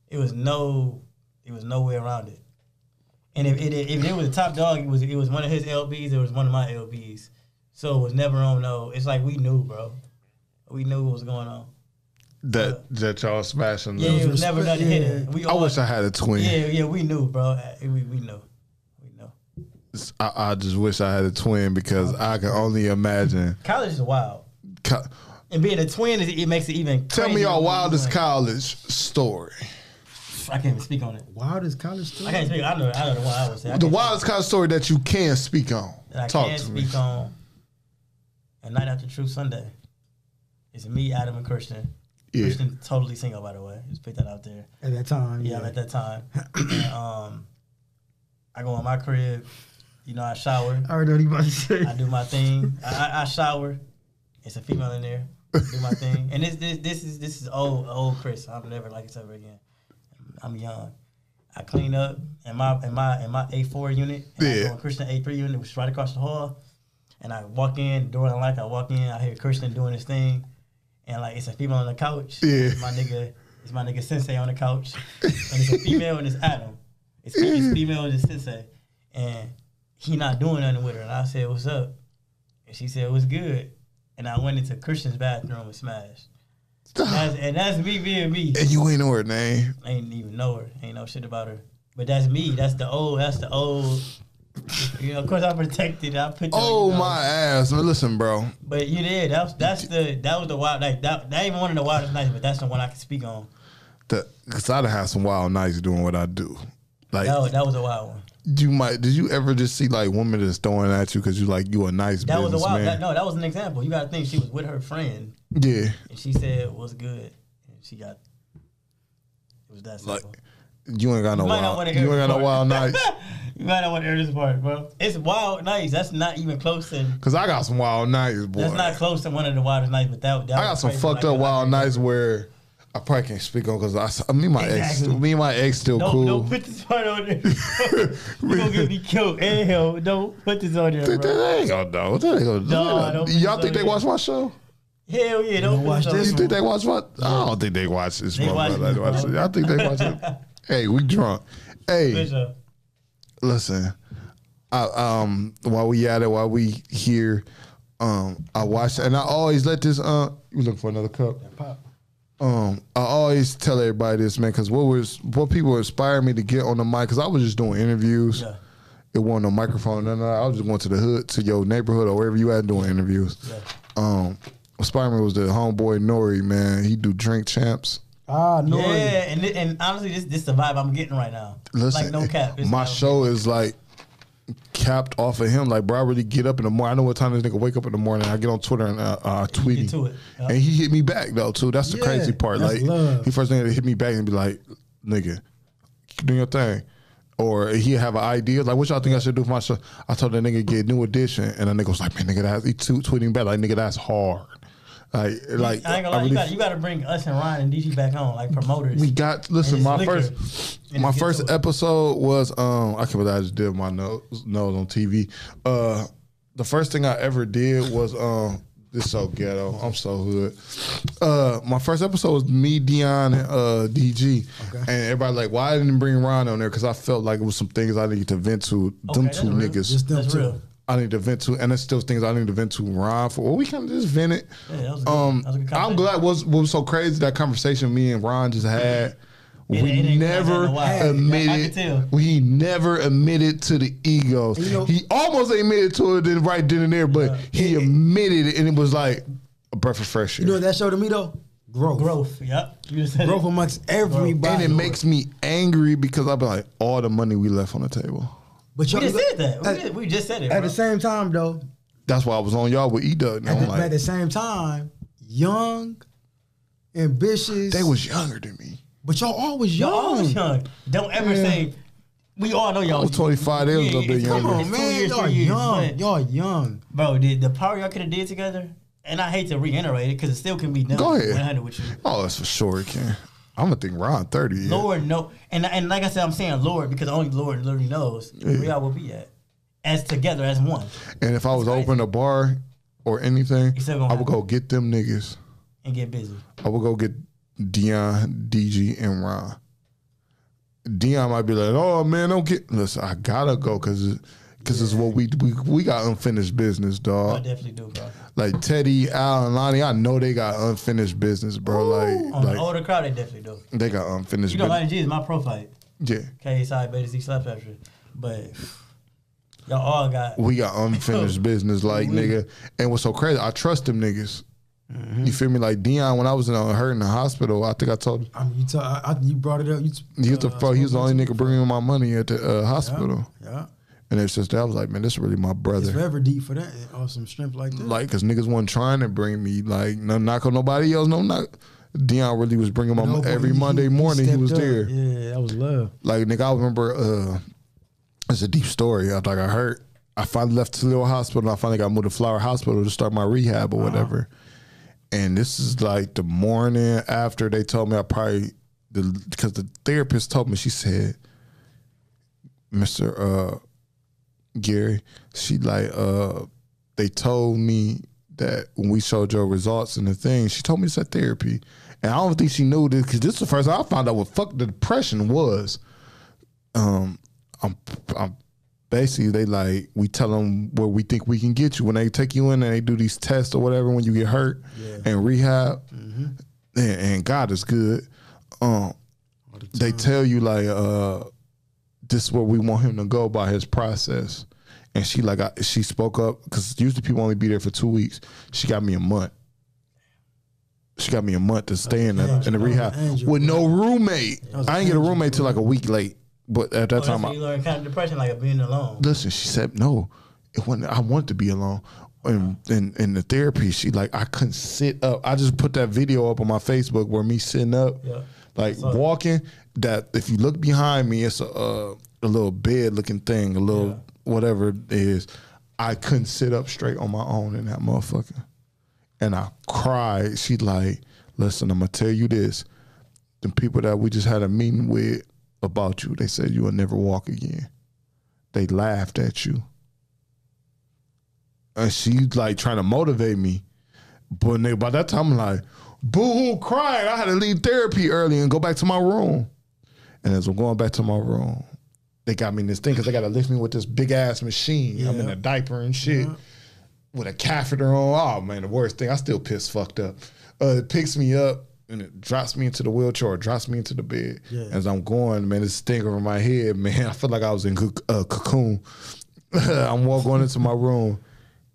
it was no way around it. And if it was a top dog, it was one of his LBs, it was one of my LBs. So it was never on no. It's like we knew, bro. We knew what was going on. That y'all smashing. Yeah, it was never nothing hidden. I wish I had a twin. Yeah, we knew, bro. We knew. I just wish I had a twin because I can only imagine. College is wild. And being a twin, it makes it even crazier. Tell me your wildest college story. I can't even speak on it. Wildest college story? I can't speak. I know the one I would say. The wildest college story that you can speak on. That I can speak on. A Night After Truth Sunday. It's me, Adam, and Christian. Yeah. Christian totally single, by the way. Just put that out there. At that time. Yeah, at that time. And, I go in my crib. You know, I shower. I already know what you about to say. I do my thing. I shower. It's a female in there. I do my thing. And this is old Chris. I'm never like this ever again. I'm young. I clean up in my A4 unit. And I go in Christian A3 unit, which is right across the hall. And I walk in, the door unlocked. I walk in. I hear Christian doing his thing, and like it's a female on the couch. Yeah. It's my nigga Sensei on the couch, and it's a female and it's Adam. It's female and it's Sensei, and he not doing nothing with her. And I said, "What's up?" And she said, "What's good?" And I went into Christian's bathroom and smashed. And that's me being me. And you ain't know her name. I ain't even know her. Ain't know shit about her. But that's me. That's the old. You know, of course, I protected. I put. My ass! Man, listen, bro. But you did. That was the wild. Like that ain't even one of the wildest nights, but that's the one I can speak on. Because I'd have had some wild nights doing what I do. Like that was a wild one. Did you ever just see like women just throwing at you because you a nice that was a wild. man? That was an example. You got to think she was with her friend. Yeah. And she said, "What's good?" And she got. It was that simple. Like, you ain't got no wild nights. You might not want to hear this part, bro. It's wild nights. That's not even close to. Cause I got some wild nights, boy. That's not close to one of the wildest nights, but that I got some fucked up wild nights where I probably can't speak on because me and my ex still cool. Don't put this part on there. You gonna get me killed. Hell, don't put this on there, bro. That ain't gonna do. No, y'all think they watch my show? Hell yeah, don't watch this. You think they watch what? I don't think they watch this. I think they watch it. Hey, we drunk. Hey, listen. While we at it, while we here, I watched, and I always let this. You looking for another cup? I always tell everybody this, man, because what people inspired me to get on the mic, because I was just doing interviews. Yeah. It wasn't no microphone. No, I was just going to the hood, to your neighborhood or wherever you at doing interviews. Yeah. Inspired me was the homeboy Nori, man. He do Drink Champs. Nori. Yeah, and honestly, this the vibe I'm getting right now. Listen, like no cap. My show is like capped off of him. Like, bro, I really get up in the morning. I know what time this nigga wake up in the morning. I get on Twitter and tweet him. Yep. And he hit me back though too. That's the crazy part. Like, he first thing to hit me back and be like, "Nigga, keep doing your thing." Or he have an idea like, "What y'all think I should do for my show?" I told that nigga get New Edition, and the nigga was like, "Man, nigga, he tweeting back like, nigga, that's hard." Like I ain't gonna lie, you gotta bring us and Ryan and DG back on, like promoters. We got my first episode was I can't believe I just did my nose on TV. The first thing I ever did was this is so ghetto. I'm so hood. My first episode was me, Dion, and DG, and everybody like, why didn't bring Ron on there? Because I felt like it was some things I needed to vent to them two niggas. That's real. I need to vent to, and there's still things I need to vent to Ron for. Well, we kind of just vented. Yeah, that was good. That was a good I'm glad what was so crazy, that conversation me and Ron just had. We never admitted. We never admitted to the egos. He almost admitted to it right then and there, but he admitted it, and it was like a breath of fresh air. You know what that showed to me though? Growth. Yep. You just said growth amongst everybody. And it makes me angry because I be like, all the money we left on the table. But we just said that. We just said it. At the same time though. That's why I was on y'all with E-Dub. At the same time, young, ambitious. They was younger than me. But y'all always young. Y'all always young. Don't ever say. We all know y'all. I was 25. They was a little bit younger. Come on, man. Y'all young. Y'all young. Bro, the power y'all could have did together, and I hate to reiterate it because it still can be done. Go ahead. 100 with you. Oh, that's for sure it can. I'm going to think Ron 30. Yeah. Lord, no. And like I said, I'm saying Lord because only Lord literally knows where y'all will be at. As together, as one. And if I was open a bar or anything, I would go get them niggas. And get busy. I would go get Dion, DG, and Ron. Dion might be like, "Oh man, don't get." Listen, I gotta go because it's what we got unfinished business, dog. I definitely do, bro. Like Teddy, Al, and Lonnie, I know they got unfinished business, bro. Ooh, on the older crowd, they definitely do. They got unfinished. You know, Lonnie G is my pro fight. Yeah. KSI, Beta Z, Slap After, but y'all all got. We got unfinished business, like nigga. And what's so crazy? I trust them niggas. Mm-hmm. You feel me? Like Dion, when I was hurt in the hospital, I think I told you. You brought it up. He was the only nigga bringing my money at the hospital. Yeah. And it's just that I was like, man, this is really my brother. It's forever deep for that or some strength like that. Like, cause niggas wasn't trying to bring me, like, no knock on nobody else, no knock. Dion really was bringing my money every Monday morning. He was there. Yeah, that was love. Like, nigga, I remember. It's a deep story. I hurt. I finally left Toledo Hospital. And I finally got moved to Flower Hospital to start my rehab or whatever. And this is like the morning after they told me because the therapist told me, she said, Mr. Gary, she like, they told me that when we showed your results and the thing, she told me it's at therapy. And I don't think she knew this because this is the first time I found out what fuck the depression was. I'm basically, they like, we tell them where we think we can get you. When they take you in and they do these tests or whatever, when you get hurt and rehab, and God is good. They tell you like, this is where we want him to go by his process. And she spoke up because usually people only be there for 2 weeks. She got me a month. She got me a month to stay in the rehab with no roommate. I didn't get a roommate till like a week late. But at that time, you learned kind of depression, like being alone. Listen, she said no. It wasn't. I wanted to be alone. And in the therapy, she like I couldn't sit up. I just put that video up on my Facebook where me sitting up, like walking. That if you look behind me, it's a little bed looking thing, a little whatever it is. I couldn't sit up straight on my own in that motherfucker, and I cried. She like, listen, I'm gonna tell you this: the people that we just had a meeting with about you, they said you will never walk again. They laughed at you. And she's like trying to motivate me. But by that time I'm like, boo-hoo, crying. I had to leave therapy early and go back to my room. And as I'm going back to my room, they got me in this thing because they got to lift me with this big ass machine. Yeah. I'm in a diaper and shit with a catheter on. Oh man, the worst thing. I still pissed fucked up. It picks me up and it drops me into the wheelchair or drops me into the bed. Yeah. As I'm going, man, this thing over my head, man, I feel like I was in a cocoon. I'm going into my room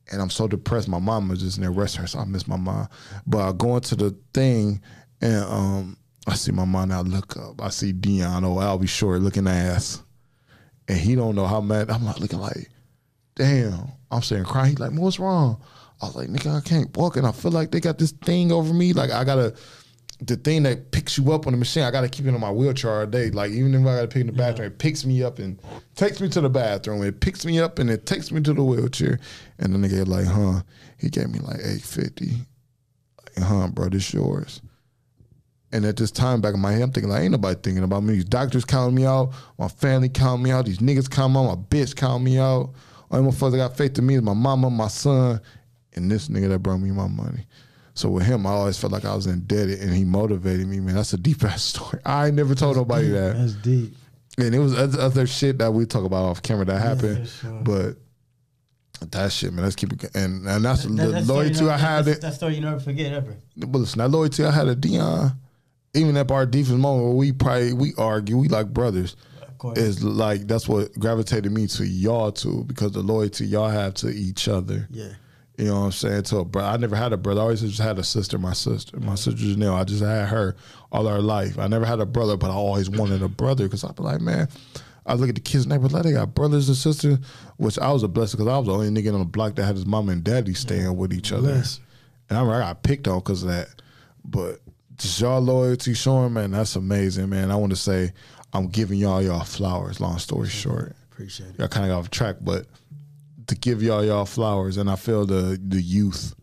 and I'm so depressed. My mom was just in there resting her, so I miss my mom. But I go into the thing and I see my mom. I look up. I see Dion, Albie Short looking ass. And he don't know how mad. I'm like looking like, damn. I'm saying crying. He's like, what's wrong? I was like, nigga, I can't walk. And I feel like they got this thing over me. Like the thing that picks you up on the machine, I got to keep it in my wheelchair all day. Like even if I got to pick in the bathroom, it picks me up and takes me to the bathroom. It picks me up and it takes me to the wheelchair. And the nigga like, he gave me like $850. Like, bro, this yours. And at this time back in my head, I'm thinking like, ain't nobody thinking about me. These doctors counting me out. My family counting me out. These niggas counting me out. My bitch counting me out. Only motherfuckers that got faith in me is my mama, my son, and this nigga that brought me my money. So with him, I always felt like I was indebted, and he motivated me, man. That's a deep-ass story. I ain't never told nobody that. That's deep. And it was other shit that we talk about off camera that happened. Sure. But That shit, man. Let's keep it. And that's the loyalty I had. That story you never forget ever. But listen, that loyalty I had at Dion, even at our deepest moment where we argue, we like brothers. Of course. Is like that's what gravitated me to y'all too, because the loyalty y'all have to each other. Yeah. You know what I'm saying? To a brother, I never had a brother. I always just had a sister. My sister Janelle. I just had her all our life. I never had a brother, but I always wanted a brother because I'd be like, man. I look at the kids' neighborhood, like they got brothers and sisters, which I was a blessing because I was the only nigga on the block that had his mom and daddy staying with each other. Yes. And I remember I got picked on because of that. But just y'all loyalty showing, man, that's amazing, man. I want to say I'm giving y'all flowers, long story short. Appreciate it. Y'all kind of got off track, but to give y'all flowers, and I feel the youth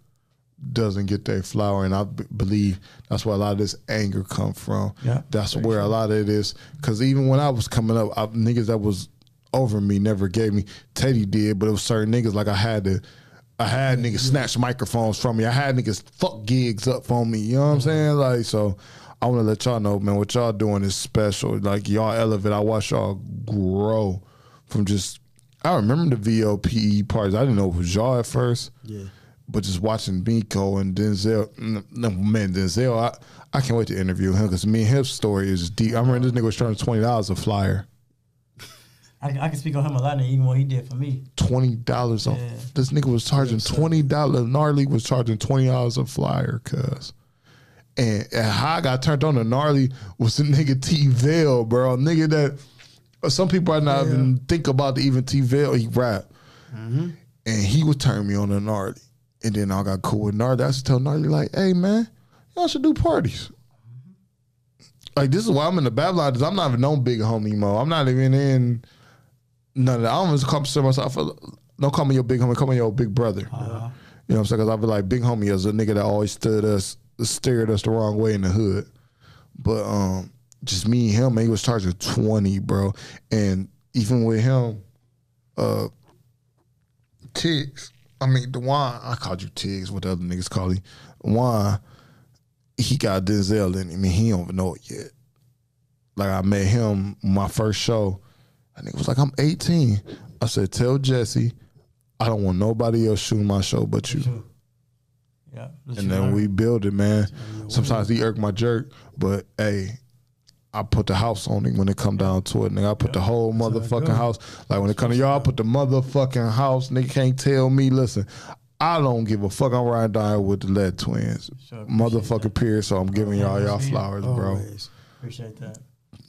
doesn't get their flower, and I believe that's where a lot of this anger come from. Yeah, that's where a lot of it is. Because even when I was coming up, niggas that was over me never gave me. Teddy did, but it was certain niggas like I had niggas snatch microphones from me. I had niggas fuck gigs up on me. You know what I'm saying? Like, so I want to let y'all know, man, what y'all doing is special. Like, y'all elevate. I watch y'all grow from just. I remember the VOPE parties. I didn't know it was y'all at first. Yeah. But just watching Biko and Denzel, Denzel, I can't wait to interview him because me and his story is deep. I remember this nigga was charging $20 a flyer. I can speak on him a lot, and even what he did for me. $20 on this nigga was charging $20. Gnarly was charging $20 a flyer, cuz. And how I got turned on to Gnarly was the nigga T-Vale, bro. Nigga that some people are not even think about the even T-Vale. He rap. Mm-hmm. And he would turn me on to Gnarly. And then I got cool with Gnarly. I used to tell Gnarly, like, hey, man, y'all should do parties. Like, this is why I'm in the Babylon, because I'm not even no big homie mo. I'm not even in none of that. I don't even consider myself, don't call me your big homie, call me your big brother. You know what I'm saying? Because I be like, big homie is a nigga that always steered us the wrong way in the hood. But just me and him, man, he was charging 20, bro. And even with him, Tiggs, Dewan, I called you Tiggs, what the other niggas call him. Juan, he got Denzel in him, and he don't even know it yet. Like, I met him my first show, and he was like, I'm 18. I said, tell Jesse, I don't want nobody else shooting my show but you. Yeah. And then we build it, man. Sometimes he irk my jerk, but hey, I put the house on him when it come down to it, nigga. I put the whole motherfucking house. Like, when it come to y'all, I put the motherfucking house. Nigga can't tell me, listen, I don't give a fuck. I'm riding down with the Lett twins. Motherfucking period. So I'm giving y'all flowers, bro. Appreciate that.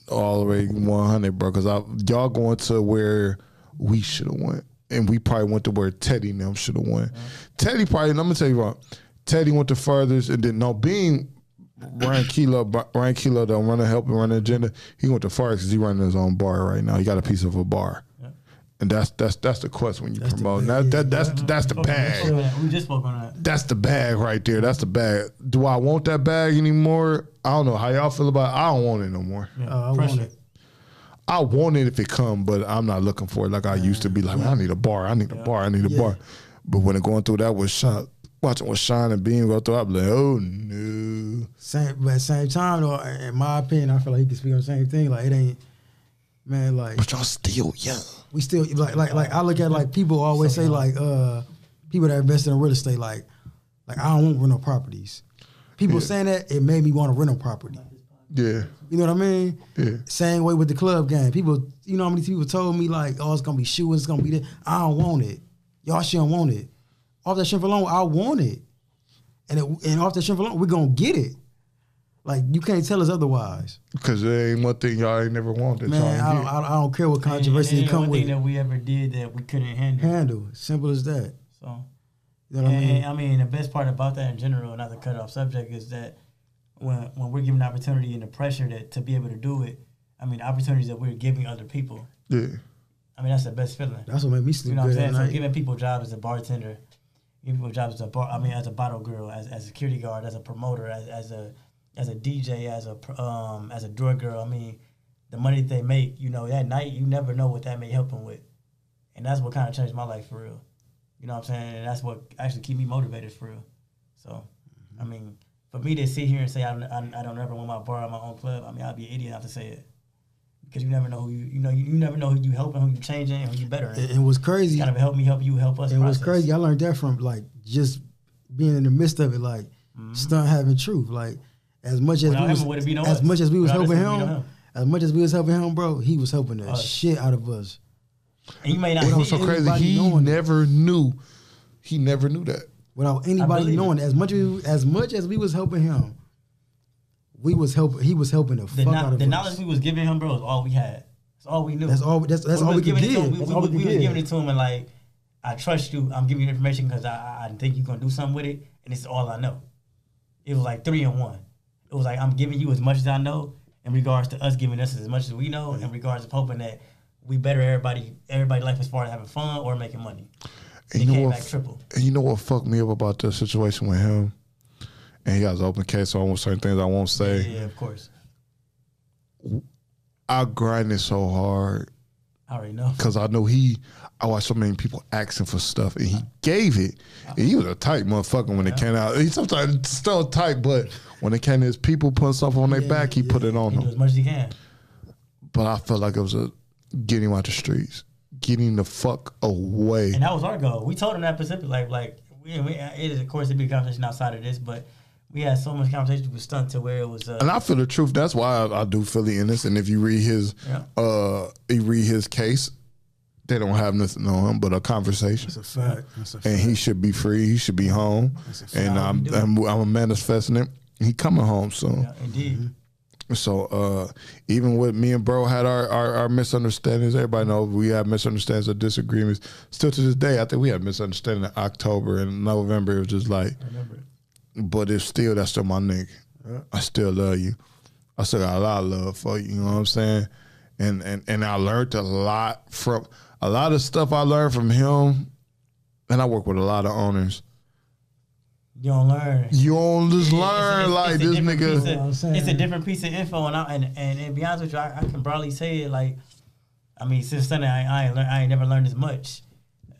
All the way 100, bro. Because y'all going to where we should have went. And we probably went to where Teddy and them should have went. Teddy probably, let me tell you what, Teddy went the furthest, and then being Ryan Kilo don't run to help and run the agenda. He went the farthest because he running his own bar right now. He got a piece of a bar, and that's the quest when you promote. That's the bag. We just spoke on that. That's the bag right there. That's the bag. Do I want that bag anymore? I don't know how y'all feel about it. I don't want it no more. I want it. I want it if it come, but I'm not looking for it like I used to be. Like, I need a bar. I need a bar. I need a bar. But when it going through that with Sean, watching what Sean and Bean go through, I'm like, oh no. But at the same time, though, in my opinion, I feel like he can speak on the same thing. Like, it ain't, man, like. But y'all still young. We still, like I look at, like, people always say, like, people that invest in real estate, like I don't want rental properties. People saying that, it made me want to rent a property. Yeah. You know what I mean? Yeah. Same way with the club game. People, you know how many people told me, like, oh, it's going to be shoes, it's going to be this. I don't want it. Y'all shouldn't want it. Off that shit alone, I want it. And off that shit alone, we're going to get it. Like, you can't tell us otherwise. Because there ain't one thing y'all ain't never wanted. Man, I don't care what controversy you come with. One thing that we ever did that we couldn't handle. Simple as that. So, you know what I mean, the best part about that in general, not to cut off subject, is that when we're given the opportunity and the pressure to be able to do it, I mean, the opportunities that we're giving other people. Yeah. I mean, that's the best feeling. That's what made me sleep. You know what I'm saying? So giving people jobs as a bartender, giving people jobs as a bottle girl, as a security guard, as a promoter, as a DJ, as a drug girl. I mean, the money that they make, you know, that night, you never know what that may help them with. And that's what kind of changed my life for real. You know what I'm saying? And that's what actually keep me motivated for real. So, I mean, for me to sit here and say I don't ever want my bar or my own club, I mean, I'd be an idiot not to say it. because you never know who you never know who you helping, who you changing, who you bettering. And it was crazy. It's kind of help me, help you, help us. It was crazy. I learned that from like just being in the midst of it, like stunt having truth. Like as much as we was helping him, bro, he was helping the shit out of us. And you may not. It was so crazy. He never knew. He never knew that without anybody knowing. As much as we was helping him, he was helping the fuck out of us. The knowledge we was giving him, bro, is all we had. That's all we knew. That's all we could give. We was giving it to him and like, I trust you. I'm giving you information because I think you're gonna do something with it, and this is all I know. It was like 3 in 1. It was like I'm giving you as much as I know in regards to us giving us as much as we know in regards of hoping that we better everybody's life as far as having fun or making money. And you know what? And you know what fucked me up about the situation with him? And he has an open case on certain things I won't say. Yeah, of course. I grinded so hard. I already know. Because I know I watched so many people asking for stuff, and he gave it. And he was a tight motherfucker when it came out. He sometimes still tight, but when it came to his people putting stuff on their back, he put it on them. Do as much as he can. But I felt like it was getting him out the streets, getting the fuck away. And that was our goal. We told him that specifically. It is, of course, it'd be a conversation outside of this, but we had so much conversation with Stunt to where it was. And I feel the truth. That's why I do feel the innocence. And if you read his case, they don't have nothing on him but a conversation. That's a fact. And he should be free. He should be home. And I'm manifesting it. He coming home soon. Yeah, indeed. So even with me and bro had our misunderstandings. Everybody knows we have misunderstandings or disagreements. Still to this day, I think we had misunderstandings in October and November. It was just like, I remember it. But that's still my nigga. Yeah. I still love you. I still got a lot of love for you. You know what I'm saying? And I learned a lot of stuff I learned from him. And I work with a lot of owners. You don't learn. You don't just learn like this nigga. It's a different piece of info, and to be honest with you, I can broadly say it. Like, I mean, since Sunday, I ain't never learned as much.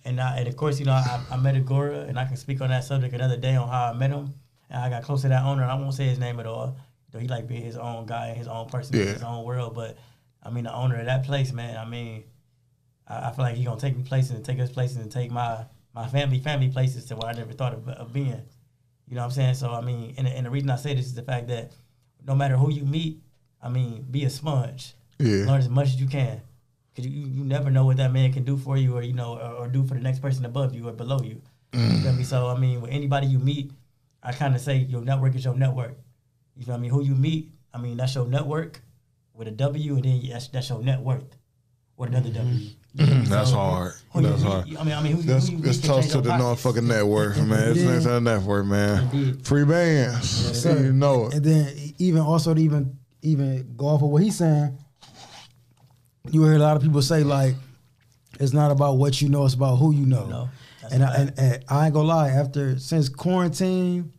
And of course, I met Agora, and I can speak on that subject another day on how I met him. And I got close to that owner, and I won't say his name at all. He like being his own guy, his own person, in his own world. But I mean, the owner of that place, man. I mean, I feel like he gonna take me places and take us places and take my family places to where I never thought of being. You know what I'm saying? So I mean, and the reason I say this is the fact that no matter who you meet, I mean, be a sponge. Yeah. Learn as much as you can. Because you never know what that man can do for you, or or do for the next person above you or below you. You feel me? So I mean, with anybody you meet, I kind of say your network is your network. You feel me? Who you meet, I mean, that's your network with a W, and then that's your net worth with another W. That's hard. That's hard. It's toast to the motherfucking network, man. It's next to the network, man. Indeed. Free bands. Yeah, you know it. And then even go off of what he's saying, you hear a lot of people say like, it's not about what you know, it's about who you know. No, and I ain't gonna lie, since quarantine,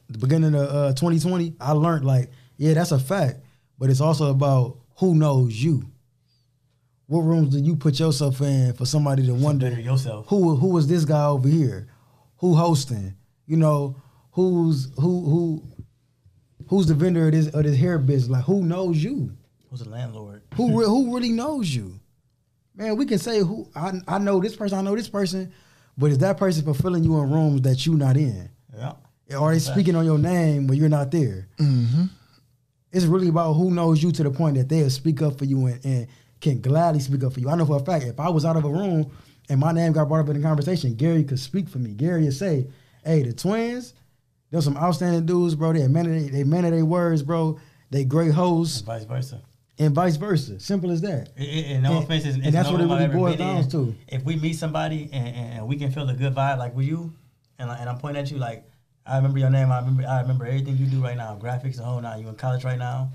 the beginning of 2020, I learned like, yeah, that's a fact, but it's also about who knows you. What rooms do you put yourself in for somebody to wonder yourself? Who was this guy over here? Who hosting? Who's the vendor of this hair business? Like, who knows you? Who's the landlord? Who really knows you? Man, we can say who I know this person, but is that person fulfilling you in rooms that you not in? Yeah. Or are they speaking on your name when you're not there? Mm-hmm. It's really about who knows you to the point that they'll speak up for you and can gladly speak up for you. I know for a fact, if I was out of a room and my name got brought up in the conversation, Gary could speak for me. Gary would say, hey, the twins, they're some outstanding dudes, bro. They man of their words, bro. They great hosts. And vice versa. Simple as that. And no offense. And that's what it really boils down to. If we meet somebody and we can feel a good vibe like with you, and I'm pointing at you like, I remember your name. I remember everything you do right now. Graphics, the whole nine. You in college right now.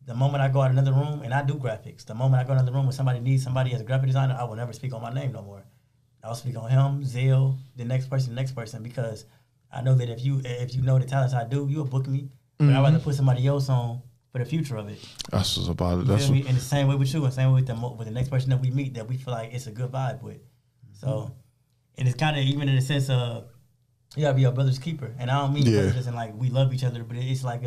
The moment I go out another room, and I do graphics, the moment I go in another room where somebody needs somebody as a graphic designer, I will never speak on my name no more. I'll speak on him, Zell, the next person, because I know that if you know the talents I do, you'll book me. But I'd rather put somebody else on for the future of it. That's what's about it. That's what, and the same way with you, and same way with the next person that we meet that we feel like it's a good vibe with. So, and it's kind of even in the sense of, you gotta be your brother's keeper. And I don't mean brothers and like we love each other, but it's like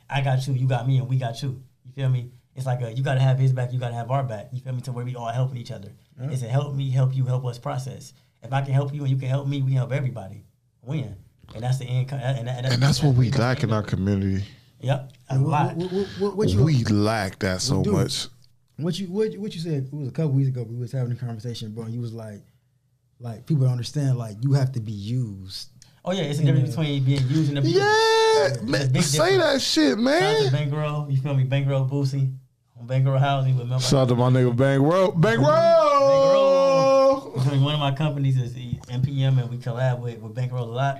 I got you, you got me, and we got you. You feel me? It's like you gotta have his back, you gotta have our back. You feel me? To where we all helping each other. Yeah. It's a help me, help you, help us process. If I can help you and you can help me, we help everybody. Win. And that's the end. And that's what we lack in our community. Yep. A lot. We lack that so much. What you said, it was a couple weeks ago, we was having a conversation, bro, and you was like people don't understand, like, you have to be used. Oh yeah, it's a difference between being used and abused. Yeah, man, say that shit, man. Shout out to Bankroll, you feel me? Bankroll Boosie on Bankroll Housing with Shout out to my nigga Bankroll. One of my companies is MPM, and we collab with Bankroll a lot.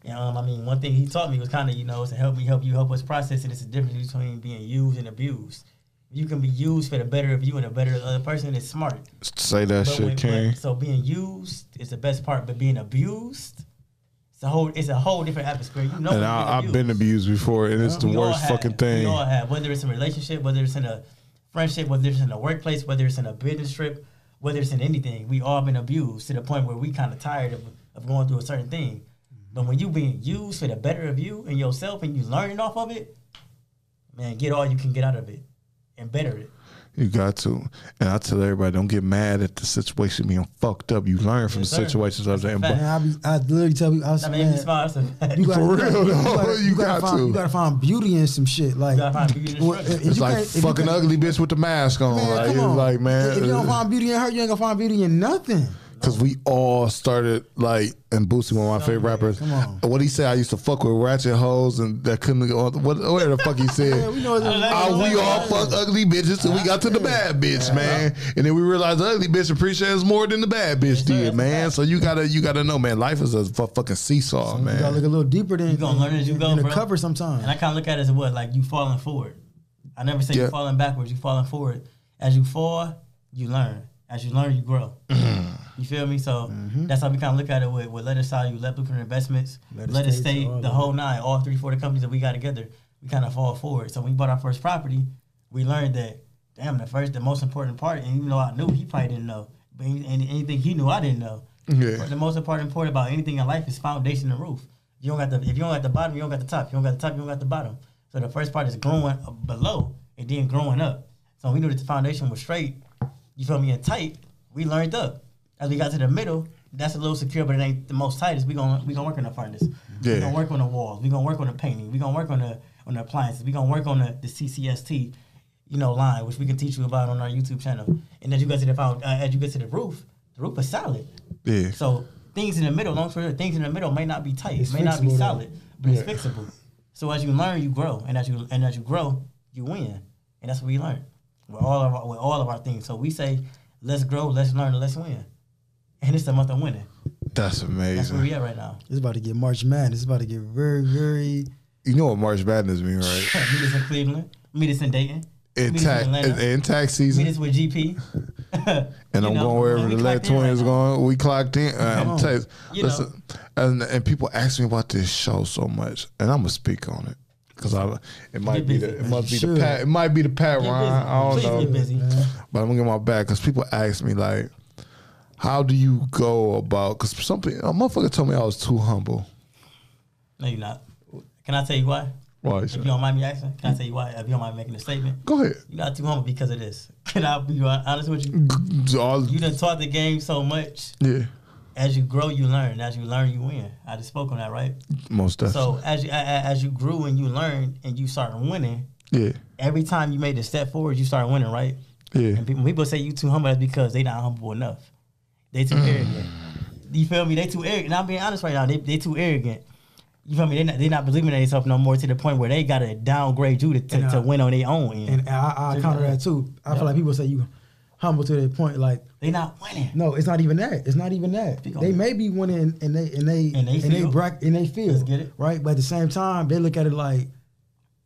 And, I mean, one thing he taught me was kind of, it's to help me, help you, help us process it. It's a difference between being used and abused. You can be used for the better of you and the better of the other person. It's smart. Say that shit, King. So being used is the best part, but being abused, it's a whole different atmosphere. You know, and I've been abused before, and it's the worst fucking thing. We all have, whether it's in a relationship, whether it's in a friendship, whether it's in a workplace, whether it's in a business trip, whether it's in anything. We all been abused to the point where we kind of tired of going through a certain thing. But when you being used for the better of you and yourself, and you learning off of it, man, get all you can get out of it and better it. You got to. And I tell everybody, don't get mad at the situation being fucked up. You learn from the situations of that. I literally tell people, I mean, for real, though. You got to. You got to find beauty in some shit. Like, it's like fucking ugly bitch with the mask on. Man, like, it's like, man. If you don't find beauty in her, you ain't going to find beauty in nothing. Because we all started, like, and Boosie, one of my favorite rappers. Come on. What he said, I used to fuck with ratchet hoes and that couldn't go. Whatever the fuck he said. Yeah, we all fuck ugly bitches till we got to the bad bitch, man. And then we realized the ugly bitch appreciates more than the bad bitch did, man. So you gotta know, man, life is a fucking seesaw, man. You gotta look a little deeper than you gonna learn as you go, in the bro. cover sometimes. And I kind of look at it as what, like you falling forward. I never say you falling backwards, you falling forward. As you fall, you learn. As you learn, you grow. You feel me? So that's how we kind of look at it with Lett Value, Lett Blueprint Investments, Lett Estate, the whole nine, all 3-4 the companies that we got together. We kind of fall forward. So when we bought our first property, we learned that, damn, the most important part, and even though I knew, he probably didn't know, but anything he knew, I didn't know. Yeah. But the most important part about anything in life is foundation and roof. If you don't got the bottom, you don't got the top. If you don't got the top, you don't got the bottom. So the first part is growing below and then growing up. So we knew that the foundation was straight, you feel me, and tight. We learned up. As we got to the middle, that's a little secure, but it ain't the most tightest. We gonna work on the furnace. Yeah. We gonna work on the walls. We gonna work on the painting. We gonna work on the appliances. We gonna work on the CCST, line, which we can teach you about on our YouTube channel. And as you get to the roof is solid. Yeah. So things in the middle, long story short, things in the middle may not be tight, it may not be solid, but it's fixable. So as you learn, you grow, and as you grow, you win, and that's what we learn with all of our things. So we say, let's grow, let's learn, and let's win. And it's the month of winning. That's amazing. That's where we at right now. It's about to get March Madness. It's about to get very, very... You know what March Madness mean, right? Meet us in Cleveland. Meet us in Dayton. In tax season. Meet us with GP. And I'm going wherever the Lett twins going. We clocked in. I'm telling you, listen, and people ask me about this show so much, and I'm gonna speak on it because it might be the Pat Ryan. I don't know. Get busy. But I'm gonna get my back because people ask me like, how do you go about? Because a motherfucker told me I was too humble. No, you're not. Can I tell you why? Why? If you don't mind me asking, can I tell you why? If you don't mind making a statement, go ahead. You're not too humble because of this. Can I be honest with you? You done taught the game so much. Yeah. As you grow, you learn. As you learn, you win. I just spoke on that, right? Most definitely. So as you grew and you learned and you started winning, yeah. Every time you made a step forward, you start winning, right? Yeah. And people say you too humble, that's because they not humble enough. They too arrogant. You feel me? They too arrogant. And I'm being honest right now. They too arrogant. You feel me? They not believing in themselves no more to the point where they got to downgrade you to win on their own end. And I counter that too. I feel like people say you humble to the point like they not winning. No, it's not even that. It's not even that. They may be winning and they feel. Let's get it. Right? But at the same time, they look at it like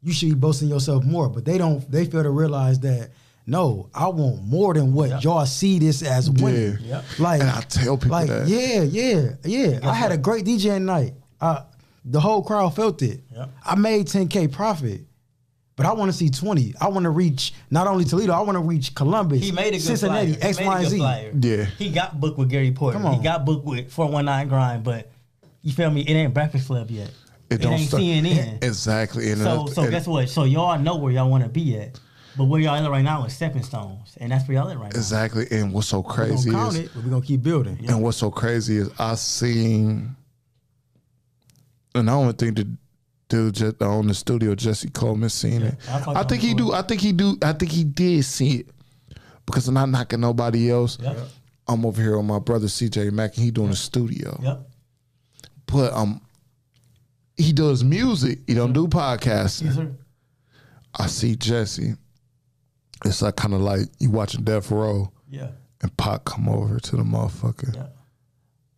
you should be boasting yourself more. But they fail to realize that no, I want more than what y'all see this as winning. Yeah. Like, and I tell people that. Yeah. I had a great DJ night. The whole crowd felt it. Yep. I made 10K profit, but I want to see 20. I want to reach not only Toledo, I want to reach Columbus, he made a good Cincinnati, flyer. X, Y, and Z. Yeah. He got booked with Gary Porter. Come on. He got booked with 419 Grind, but you feel me? It ain't Breakfast Club yet. It ain't CNN. Exactly. So guess what? So y'all know where y'all want to be at. But where y'all at right now is stepping stones, and that's where y'all at right now. Exactly. And what's so crazy we're gonna count it, but we're gonna keep building. Yeah. And what's so crazy is I seen, and I don't think the dude on the studio, Jesse Coleman, seen it. I think he do. I think he did see it, because I'm not knocking nobody else. Yep. I'm over here on my brother CJ Mack, and he doing the studio. Yep. But he does music. He don't do podcasting. Yes, sir. I see Jesse. It's like kind of like you watching Death Row. Yeah. And Pac come over to the motherfucker. Yeah.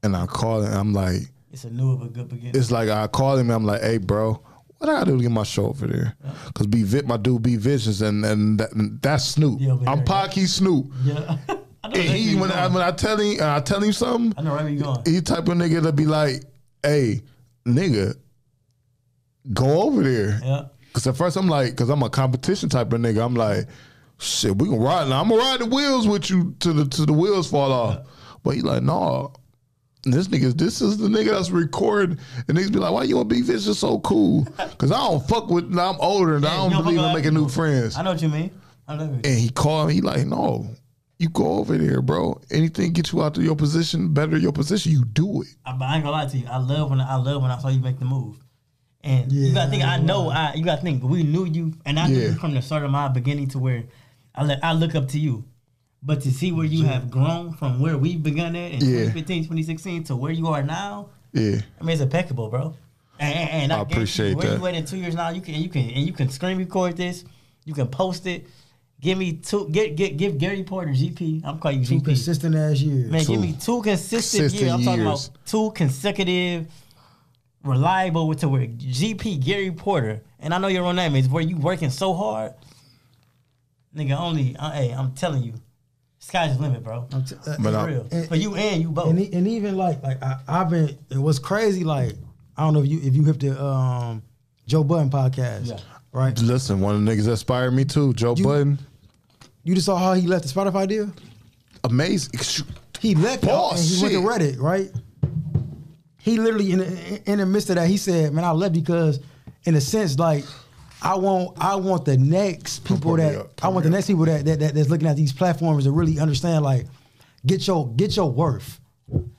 And I call him. I'm like, it's a new of a good beginning. It's like I call him. And I'm like, hey, bro, what I gotta do to get my show over there? Because my dude B Visions and that's Snoop. Yeah, I'm Pac, he's Snoop. Yeah. When I tell him something, I know right where you going. He type of nigga that be like, hey, nigga, go over there. Yeah. Because at first I'm like, because I'm a competition type of nigga, I'm like, shit, we gonna ride. Now I'm gonna ride the wheels with you till the wheels fall off. But he like, no. This is the nigga that's recording, and niggas be like, why you want Big Fish? Just so cool? Because I don't fuck with. Now I'm older, and I don't believe in making new friends. I know what you mean. And he called me. He like, no, you go over there, bro. Anything get you out of your position, better your position, you do it. But I ain't gonna lie to you. I love when I saw you make the move. And you gotta think. You gotta think. We knew you, and I knew you from the start of my beginning to where I look up to you. But to see where you have grown from where we begun at in 2015, 2016 to where you are now, I mean, it's impeccable, bro. And I appreciate where that. You at in 2 years now, you can screen record this, you can post it. Give Gary Porter GP. I'm calling you GP. 2 consistent ass years. Man, give me 2 consistent years. I'm talking about 2 consecutive, reliable to where GP Gary Porter. And I know your own name is where you working so hard, nigga. I'm telling you. Sky's the limit, bro. It's real. For you and you both. And even like I've been. It was crazy. Like I don't know if you hit the Joe Budden podcast, right? Listen, one of the niggas that inspired me too, Joe Budden. You just saw how he left the Spotify deal. Amazing. He left and he went to Reddit, right? He literally in the midst of that, he said, "Man, I left because, in a sense, like." I want the next people that's looking at these platforms to really understand, like, get your worth.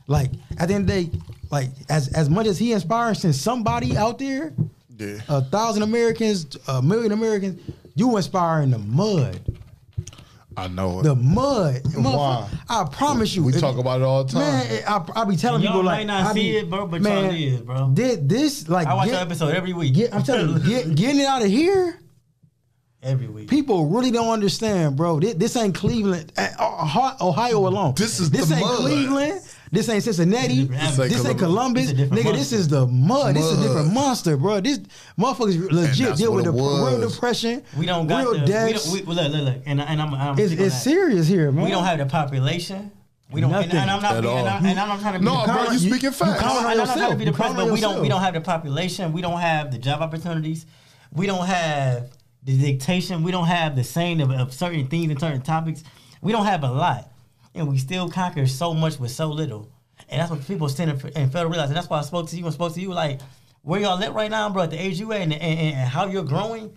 Like at the end of the day, like as much as he inspires somebody out there, 1,000 Americans, 1,000,000 Americans, you inspire in the mud. I know it. The mud. Why? I promise you. We talk about it all the time. Man, I be telling people like, might not see it, bro, but y'all is, bro. This like I watch your episode every week. I'm telling you, getting it out of here every week. People really don't understand, bro. This ain't Cleveland, Ohio alone. This ain't mud. Cleveland. This ain't Cincinnati. This ain't Columbus. Nigga, this is the mud. This is a different monster, bro. This motherfuckers legit deal with the real depression. We don't got real deaths. Look. And I'm it's serious here, man. We don't have the population. We don't. And I'm not trying to be. No, bro, you speaking facts. I'm not trying to be the president, but we don't have the population. We don't have the job opportunities. We don't have the dictation. We don't have the saying of certain things and certain topics. We don't have a lot. And we still conquer so much with so little. And that's what people stand and fail to realize. And that's why I spoke to you like, where y'all at right now, bro, at the age you at and how you're growing,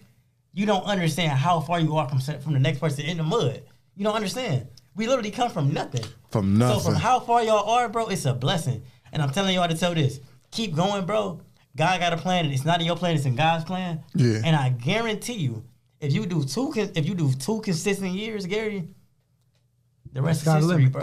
you don't understand how far you are from the next person in the mud. You don't understand. We literally come from nothing. From nothing. So from how far y'all are, bro, it's a blessing. And I'm telling y'all to tell this. Keep going, bro. God got a plan, and it's not in your plan, it's in God's plan. Yeah. And I guarantee you, if you do 2 consistent years, Gary, the rest is history, bro.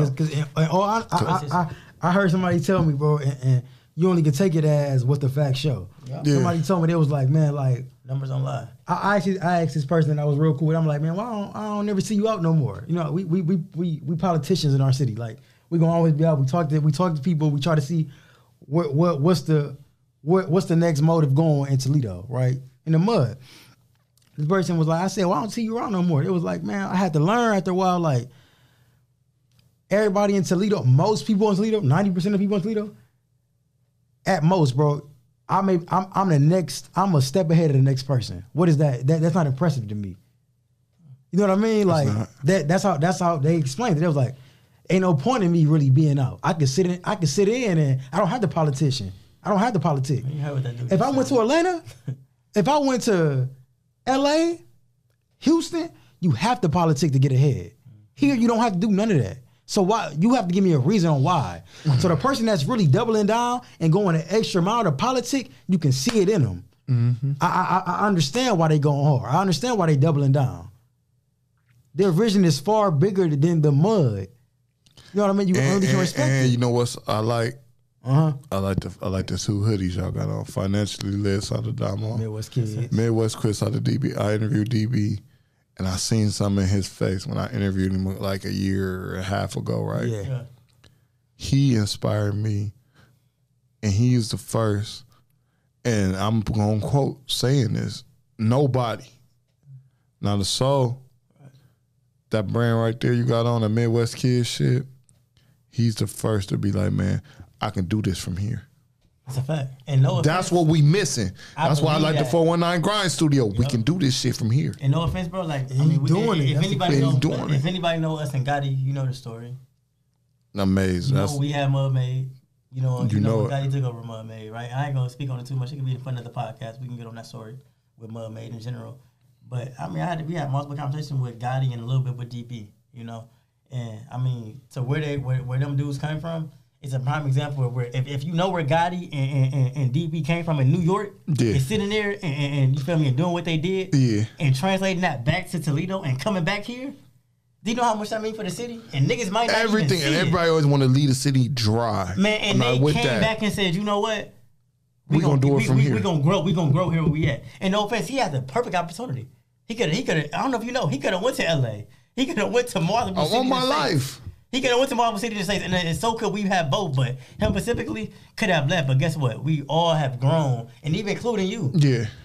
I heard somebody tell me, bro, and you only can take it as what the facts show. Yeah. Somebody told me, they was like, man, like, numbers don't lie. I asked this person that I was real cool with. I'm like, man, why I don't never see you out no more? You know, we politicians in our city. Like, we gonna always be out. We talk to people. We try to see what's the next motive going in Toledo, right? In the mud. This person was like, I said, well, I don't see you around no more. It was like, man, I had to learn after a while, like, everybody in Toledo, most people in Toledo, 90% of people in Toledo, at most, bro, I'm a step ahead of the next person. What is that? That's not impressive to me. You know what I mean? Like that's how they explained it. It was like, ain't no point in me really being out. I could sit in and I don't have the politician. I don't have the politic. If I went to Atlanta, if I went to LA, Houston, You have to politic to get ahead. Here, you don't have to do none of that. So why you have to give me a reason on why. So the person that's really doubling down and going an extra mile to politic, you can see it in them. I understand why they going hard. I understand why they doubling down. Their vision is far bigger than the mud. You know what I mean? You can respect and it. you know what I like? I like the two hoodies y'all got on. Financially Led out of Damo. Midwest Kids. Midwest Chris out of DB. I interviewed DB, and I seen something in his face when I interviewed him like a year and a half ago, right? Yeah. He inspired me, and he is the first, and I'm going to quote saying this, nobody, not a soul, that brand right there you got on, the Midwest Kids shit, he's the first to be like, man, I can do this from here. That's a fact. And no offense, that's what we missing. That's why I like the that. 419 Grind Studio. We can do this shit from here. And no offense, bro. Like, I He mean, doing it. if That's anybody the knows, thing, doing if it. anybody know us and Gotti, you know the story. Amazing. You That's know we had Mud Made. You know know it. Gotti took over Mud Made, right? I ain't gonna speak on it too much. It could be fun of the podcast. We can get on that story with Mud Made in general. But I mean, we had multiple conversations with Gotti and a little bit with DP. You know, and I mean, so where them dudes came from. It's a prime example of where if you know where Gotti and DB came from in New York, and sitting there and you feel me and doing what they did, and translating that back to Toledo and coming back here, do you know how much that means for the city? And niggas might not everything, even and see everybody always want to leave the city dry. Man, and they came back and said, you know what? We gonna do it from here. We gonna grow here where we at. And no offense, he had the perfect opportunity. He could have. I don't know if you know. He could have went to LA. He could have went to Marlboro City. I want my life. He could have went to Marlboro City to States, and so could we have both. But him specifically could have left. But guess what? We all have grown, and even including you,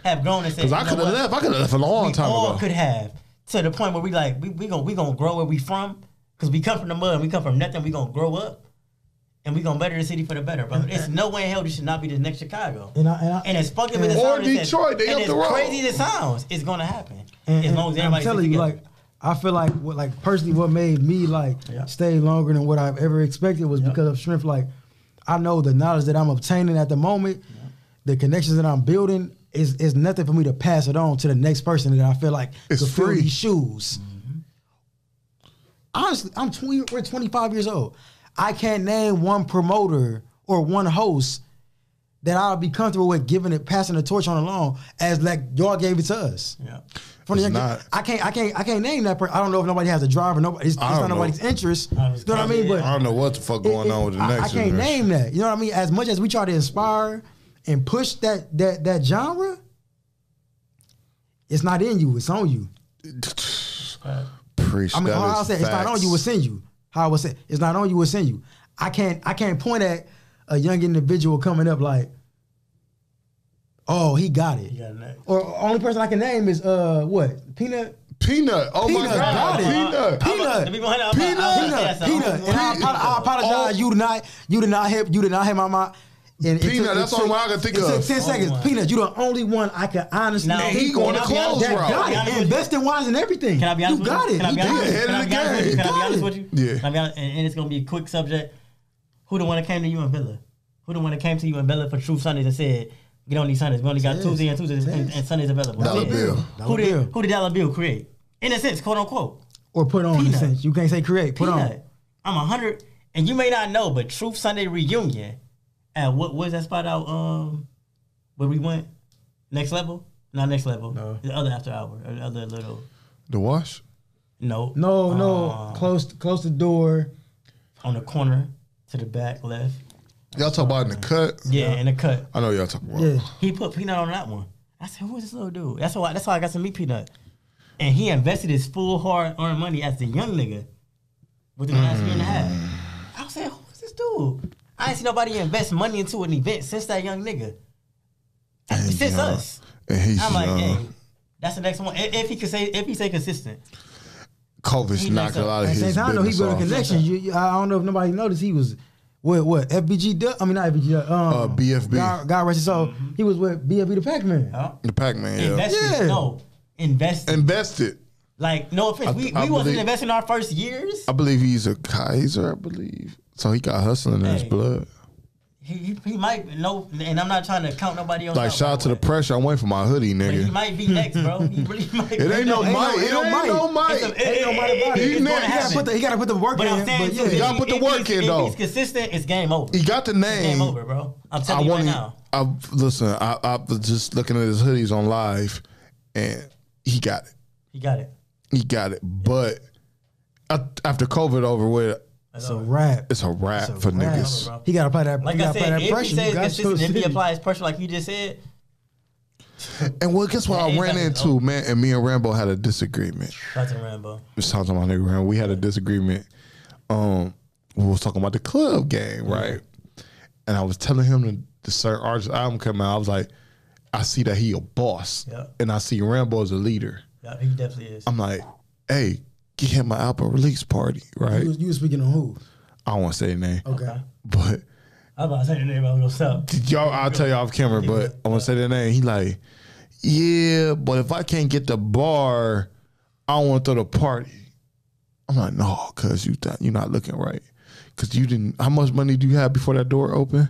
have grown and said. Because I could have left. I could have left a long time ago. We all could have, to the point where we gonna grow where we from, because we come from the mud, and we come from nothing. We gonna grow up, and we gonna better the city for the better, bro. It's no way in hell this should not be the next Chicago. And as fucked up as it sounds, Detroit, they and up as the road. crazy as it sounds, it's gonna happen. As long as everybody. I'm telling you, like. I feel like personally what made me stay longer than what I've ever expected was because of strength. Like I know the knowledge that I'm obtaining at the moment, the connections that I'm building is nothing for me to pass it on to the next person that I feel like it's could free. fill these shoes. Honestly, we're 25 years old. I can't name one promoter or one host that I'll be comfortable with passing the torch on along as like y'all gave it to us. Yeah. I can't name that person. I don't know if nobody has a drive or nobody. It's not nobody's interest. You know what I mean? But I don't know what the fuck going on with the next. I can't name that. You know what I mean? As much as we try to inspire and push that genre, it's not in you. It's on you. Preach. I mean, how I say it's not on you. It's in you. How I would say it's not on you. It's in you. I can't point at a young individual coming up like, oh, he got it. Or only person I can name is what? Peanut. Oh Peanut, my God. Peanut. Peanut. And I apologize. You did not hit my mind. And Peanut, that's the only one I can think of. It took 10 seconds. Peanut, you're the only one I can honestly Now, he going to close that route. got it. Investing wise and everything. Can I be honest with you? You got it. Can I be honest with you? Yeah. Can I be honest? And it's gonna be a quick subject. Who the one that came to you in Villa? Who the one that came to you in Villa for Truth Sundays and said, get on these Sundays. We only got Tuesday and Sundays available. Dollar Bill. Who did Dollar Bill create? In a sense, quote unquote. Or put on in a sense. You can't say create. Put on. I'm 100, and you may not know, but Truth Sunday reunion at what was that spot out? Where we went? Next Level? Not Next Level. No. The other after hour. Or the other little. The Wash? No. No. Close the door. On the corner to the back left. Y'all talk about in the cut? Yeah, in the cut. I know y'all talking about. Yeah. He put Peanut on that one. I said, who is this little dude? That's how I got to meet Peanut. And he invested his full hard-earned money as the young nigga within the last year and a half. I was saying, who is this dude? I ain't seen nobody invest money into an event since that young nigga. Since us. And he's I'm like, young. hey, that's the next one. If he stay consistent. COVID's knocked a lot of At the his same time, I know he business built a off. connection. I don't know if nobody noticed he was what FBG. I mean not FBG. BFB. God rest his soul. He was with BFB the Pac-Man. The Pac-Man, yeah. Invested. Yeah. No. Invested. Like, no offense. We wasn't investing our first years. I believe he's a Kaiser, I believe. So he got hustling in his blood. He might know, and I'm not trying to count nobody else. Like, shout out to the pressure. I'm waiting for my hoodie, But he nigga. might be next, bro. He really might. It ain't no mic. It ain't no mic. Ain't no mic about it. It's gonna happen. He gotta put the work But in. I'm saying, But yeah, You gotta put the work in, though. If he's consistent, it's game over. He got the name. It's game over, bro. I'm telling you right now. Listen, I was just looking at his hoodies on live, and he got it. He got it. He got it. But after COVID over with, it's a wrap. It's a wrap for niggas. Over, he gotta apply that. Like I said, if pressure. he says consistent, if he applies pressure like you just said. And well, guess what I ran into, man? And me and Rambo had a disagreement. Shout out to Rambo. Just talking to my nigga Rambo. We had a disagreement. We was talking about the club game, right? And I was telling him the certain artist album come out. I was like, I see that he a boss, and I see Rambo as a leader. Yeah, he definitely is. I'm like, hey, get him an album release party, right? You was speaking on who? I don't want to say the name. Okay. But I'm about to say the name of what's up. I'll tell you off camera, but I want to say the name. He like, yeah, but if I can't get the bar, I don't want to throw the party. I'm like, no, cause you're not looking right. Cause you didn't. How much money do you have before that door open?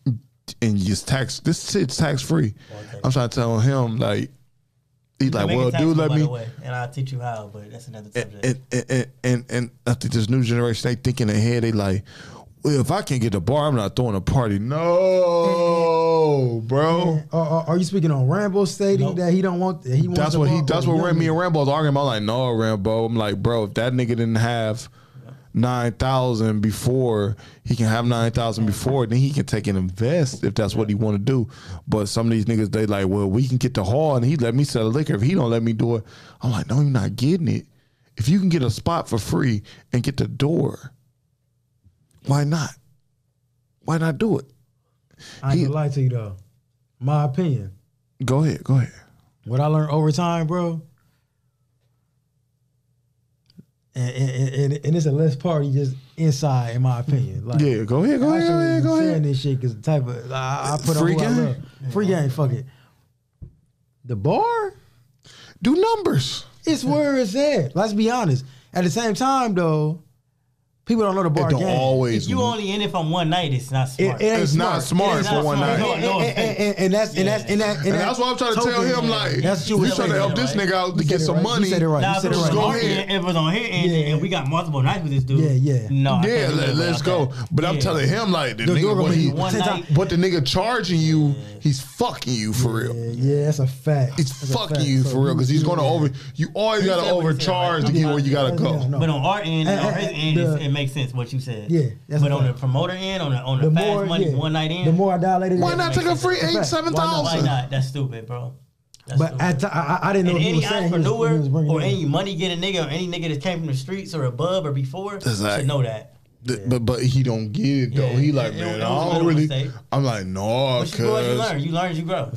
And it's tax. This shit's tax free. I'm trying to tell him like. He's like, well, dude, let me. And I'll teach you how, but that's another subject. And I think this new generation, they thinking ahead. They like, well, if I can't get the bar, I'm not throwing a party. No, bro. Are you speaking on Rambo stating that he don't want? He wants that's what me and Rambo was arguing. I'm like, no, Rambo. I'm like, bro, if that nigga didn't have 9,000 before, he can have 9,000 before, then he can take and invest if that's what he want to do. But some of these niggas, they like, well, we can get the hall and he let me sell the liquor. If he don't let me do it, I'm like, no, you're not getting it. If you can get a spot for free and get the door, why not? Why not do it? I ain't gonna lie to you though. My opinion. Go ahead. What I learned over time, bro. And it's a less party just inside, in my opinion. Like, yeah, go ahead. Saying this shit because the type of I put free on who I game? love. Free game, fuck it. The bar, do numbers. It's where it's at. Let's be honest. At the same time, though, people don't know the bar It don't game. always. If you only in it for one night, it's not smart. It's not smart for one night. And that's why I'm trying to tell him, like, that's we trying to help this nigga out to get some money. You said it right. Now, You said if it it was right. on here, if it was on here and we got multiple nights with this dude, no, Yeah, let's go. But I'm telling him, like, the nigga, what the nigga charging you, he's fucking you for real. Yeah, that's a fact. He's fucking you for real because he's going to you always got to overcharge to get where you got to go. But on our end, on his end, it makes sense what you said. Yeah, but on the promoter end, on the fast money, one night in, the more I dilated, why not take a free 8,000-7,000? Why not? That's stupid, bro. But I didn't know and he any was saying entrepreneur or any money getting nigga or any nigga that came from the streets or above or before should know that. But he don't get it though. He like, man, I don't really. I'm like, no, cause you learn, you grow.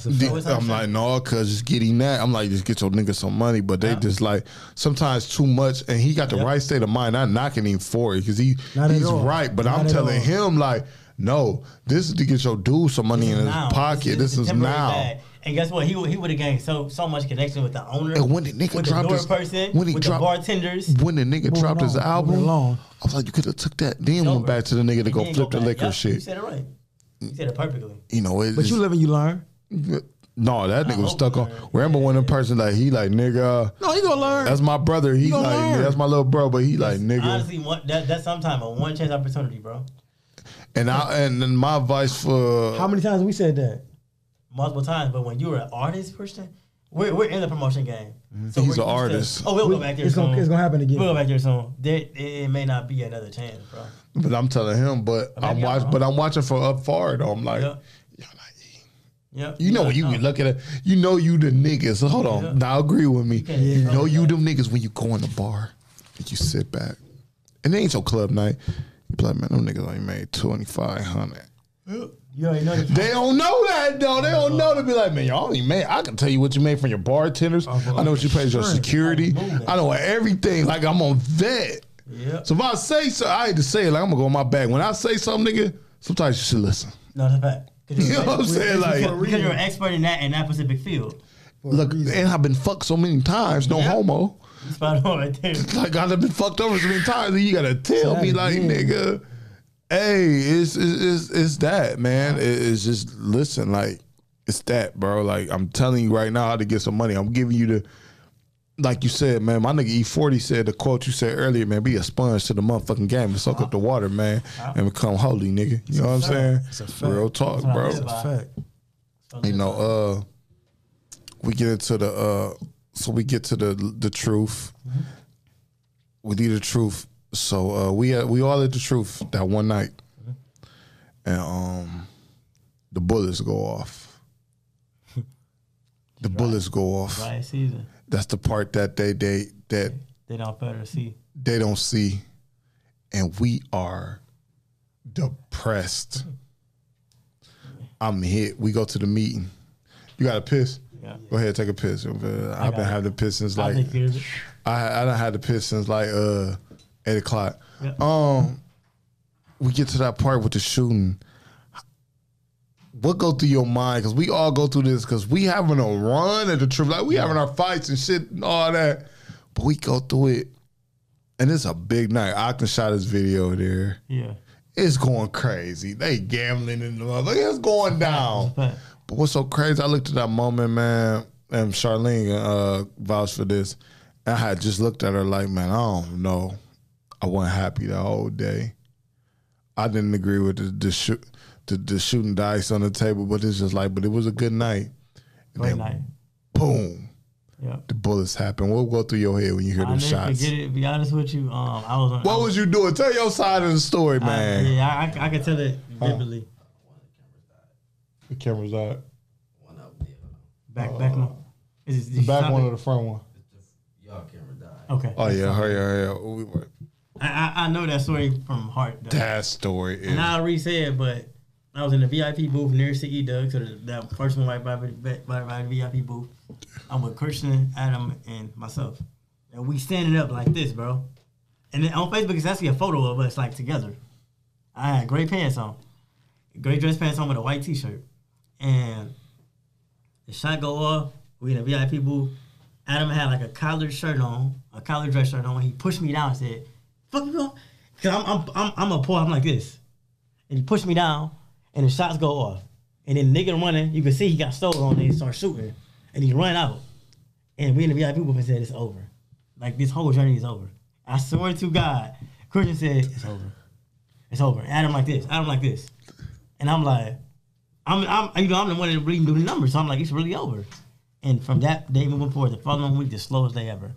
I'm like, no, cause just getting that. I'm like, just get your nigga some money. But they just like sometimes too much. And he got the right state of mind. Not knocking him for it because he's right. But I'm telling him like, no, this is to get your dude some money in his pocket. This is now. Bag. And guess what? He would have gained so much connection with the owner, and when the nigga with dropped the door his, person, when he with dropped, the bartenders. When the nigga dropped his album, I was like, you could have took that, then went back to the nigga to go flip the liquor shit. You said it right. You said it perfectly. You know, but you live and you learn. No, that nigga was stuck on. Remember when the person like he like nigga? No, he gonna learn. That's my brother. He like learn. That's my little bro, but he like nigga. Honestly, that's sometimes a one chance opportunity, bro. And then my advice for how many times have we said that? Multiple times, but when you're an artist, Christian, we're in the promotion game. So he's an artist. We'll go back there soon. It's gonna happen again. We'll go back there soon. It may not be another chance, bro. But I'm telling him, I'm watching for up far though. I'm like, y'all not eating. Yeah. You know when you look at it, you know you the niggas. So hold on, now agree with me. You know you them niggas when you go in the bar and you sit back, and it ain't your club night. You be like, man, them niggas only made $2,500. You already know they don't know that though. They don't know to be like, man, y'all only made. I can tell you what you made from your bartenders. I know what you paid your security. I know everything. Like I'm on vet. Yeah. So if I say so, I hate to say it. Like I'm gonna go in my bag. When I say something, nigga, sometimes you should listen. No, that's a fact. You know what I'm saying? Like because you're an expert in that specific field. Look, and I've been fucked so many times. No homo. Spot on right there. Like I've been fucked over so many times. And you gotta tell me, like, nigga. Hey, it's that, man. It's just listen, like it's that, bro. Like I'm telling you right now how to get some money. I'm giving you the, like you said, man. My nigga E40 said the quote you said earlier, man. Be a sponge to the motherfucking game and soak up the water, man, and become holy, nigga. You know what I'm saying? It's a fact. Real talk, bro. It's a fact. You know, we get into the so we get to the truth. Mm-hmm. We need the truth. So we all at the truth that one night, and the bullets go off. The bullets go off. Right season. That's the part that they don't better see. They don't see, and we are depressed. I'm hit. We go to the meeting. You got to piss? Yeah. Go ahead, take a piss. I've been having the piss since like I done had the piss since like 8 o'clock. Yeah. We get to that part with the shooting. What go through your mind? Because we all go through this because we having a run at the trip. Like we having our fights and shit and all that. But we go through it. And it's a big night. Octon shot his video there. Yeah. It's going crazy. They gambling in the mother. It's going down. But what's so crazy, I looked at that moment, man, and Charlene vouched for this. And I had just looked at her like, man, I don't know. I wasn't happy the whole day. I didn't agree with the shooting dice on the table, but it's just like, but it was a good night. Great night. Boom. Yeah. The bullets happen. What will go through your head when you hear those shots? Forget it. To be honest with you, What was you doing? Tell your side of the story, man. Yeah, I can tell it vividly. The camera's out. One up there. Back one. Is the back one or the front one? Y'all camera died. Okay. Oh yeah, hurry up. I know that story from heart. Though. That story is. And I already said, but I was in the VIP booth near CE Doug, so that first one right by the VIP booth. I'm with Christian, Adam, and myself. And we standing up like this, bro. And then on Facebook, it's actually a photo of us like together. I had gray pants on. Gray dress pants on with a white t-shirt. And the shot go off. We in a VIP booth. Adam had like a collared shirt on, a collared dress shirt on. He pushed me down and said, fuck you going? Because I'm a pull, I'm like this. And he pushed me down, and the shots go off. And then the nigga running, you can see he got stole on and he started shooting. And he ran out. And we in the VIP booth and said, it's over. Like, this whole journey is over. I swear to God, Christian said, it's over. It's over. Adam like this. And I'm like, I'm the one that really do the numbers. So I'm like, it's really over. And from that day moving forward, the following week, the slowest day ever.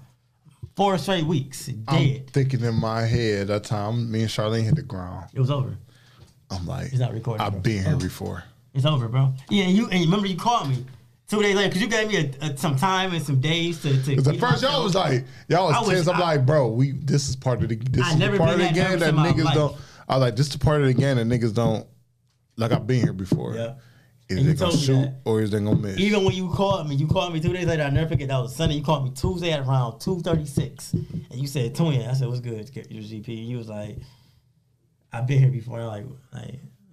4 straight weeks, dead. I'm thinking in my head that time, me and Charlene hit the ground. It was over. I'm like, it's not recording. I've been here before. It's over, bro. Yeah, and remember you called me 2 days later because you gave me some time and some days to. Because at first y'all was tense. I'm like, bro, this is part of the game that niggas don't. I was like, this is the part of the game that niggas don't. Like I've been here before. Yeah. Is they gonna shoot or is they gonna miss? Even when you called me 2 days later. I'll never forget. That was Sunday. You called me Tuesday at around 2:36, and you said, "Twin." I said, "What's good, GP?" And you was like, "I've been here before." I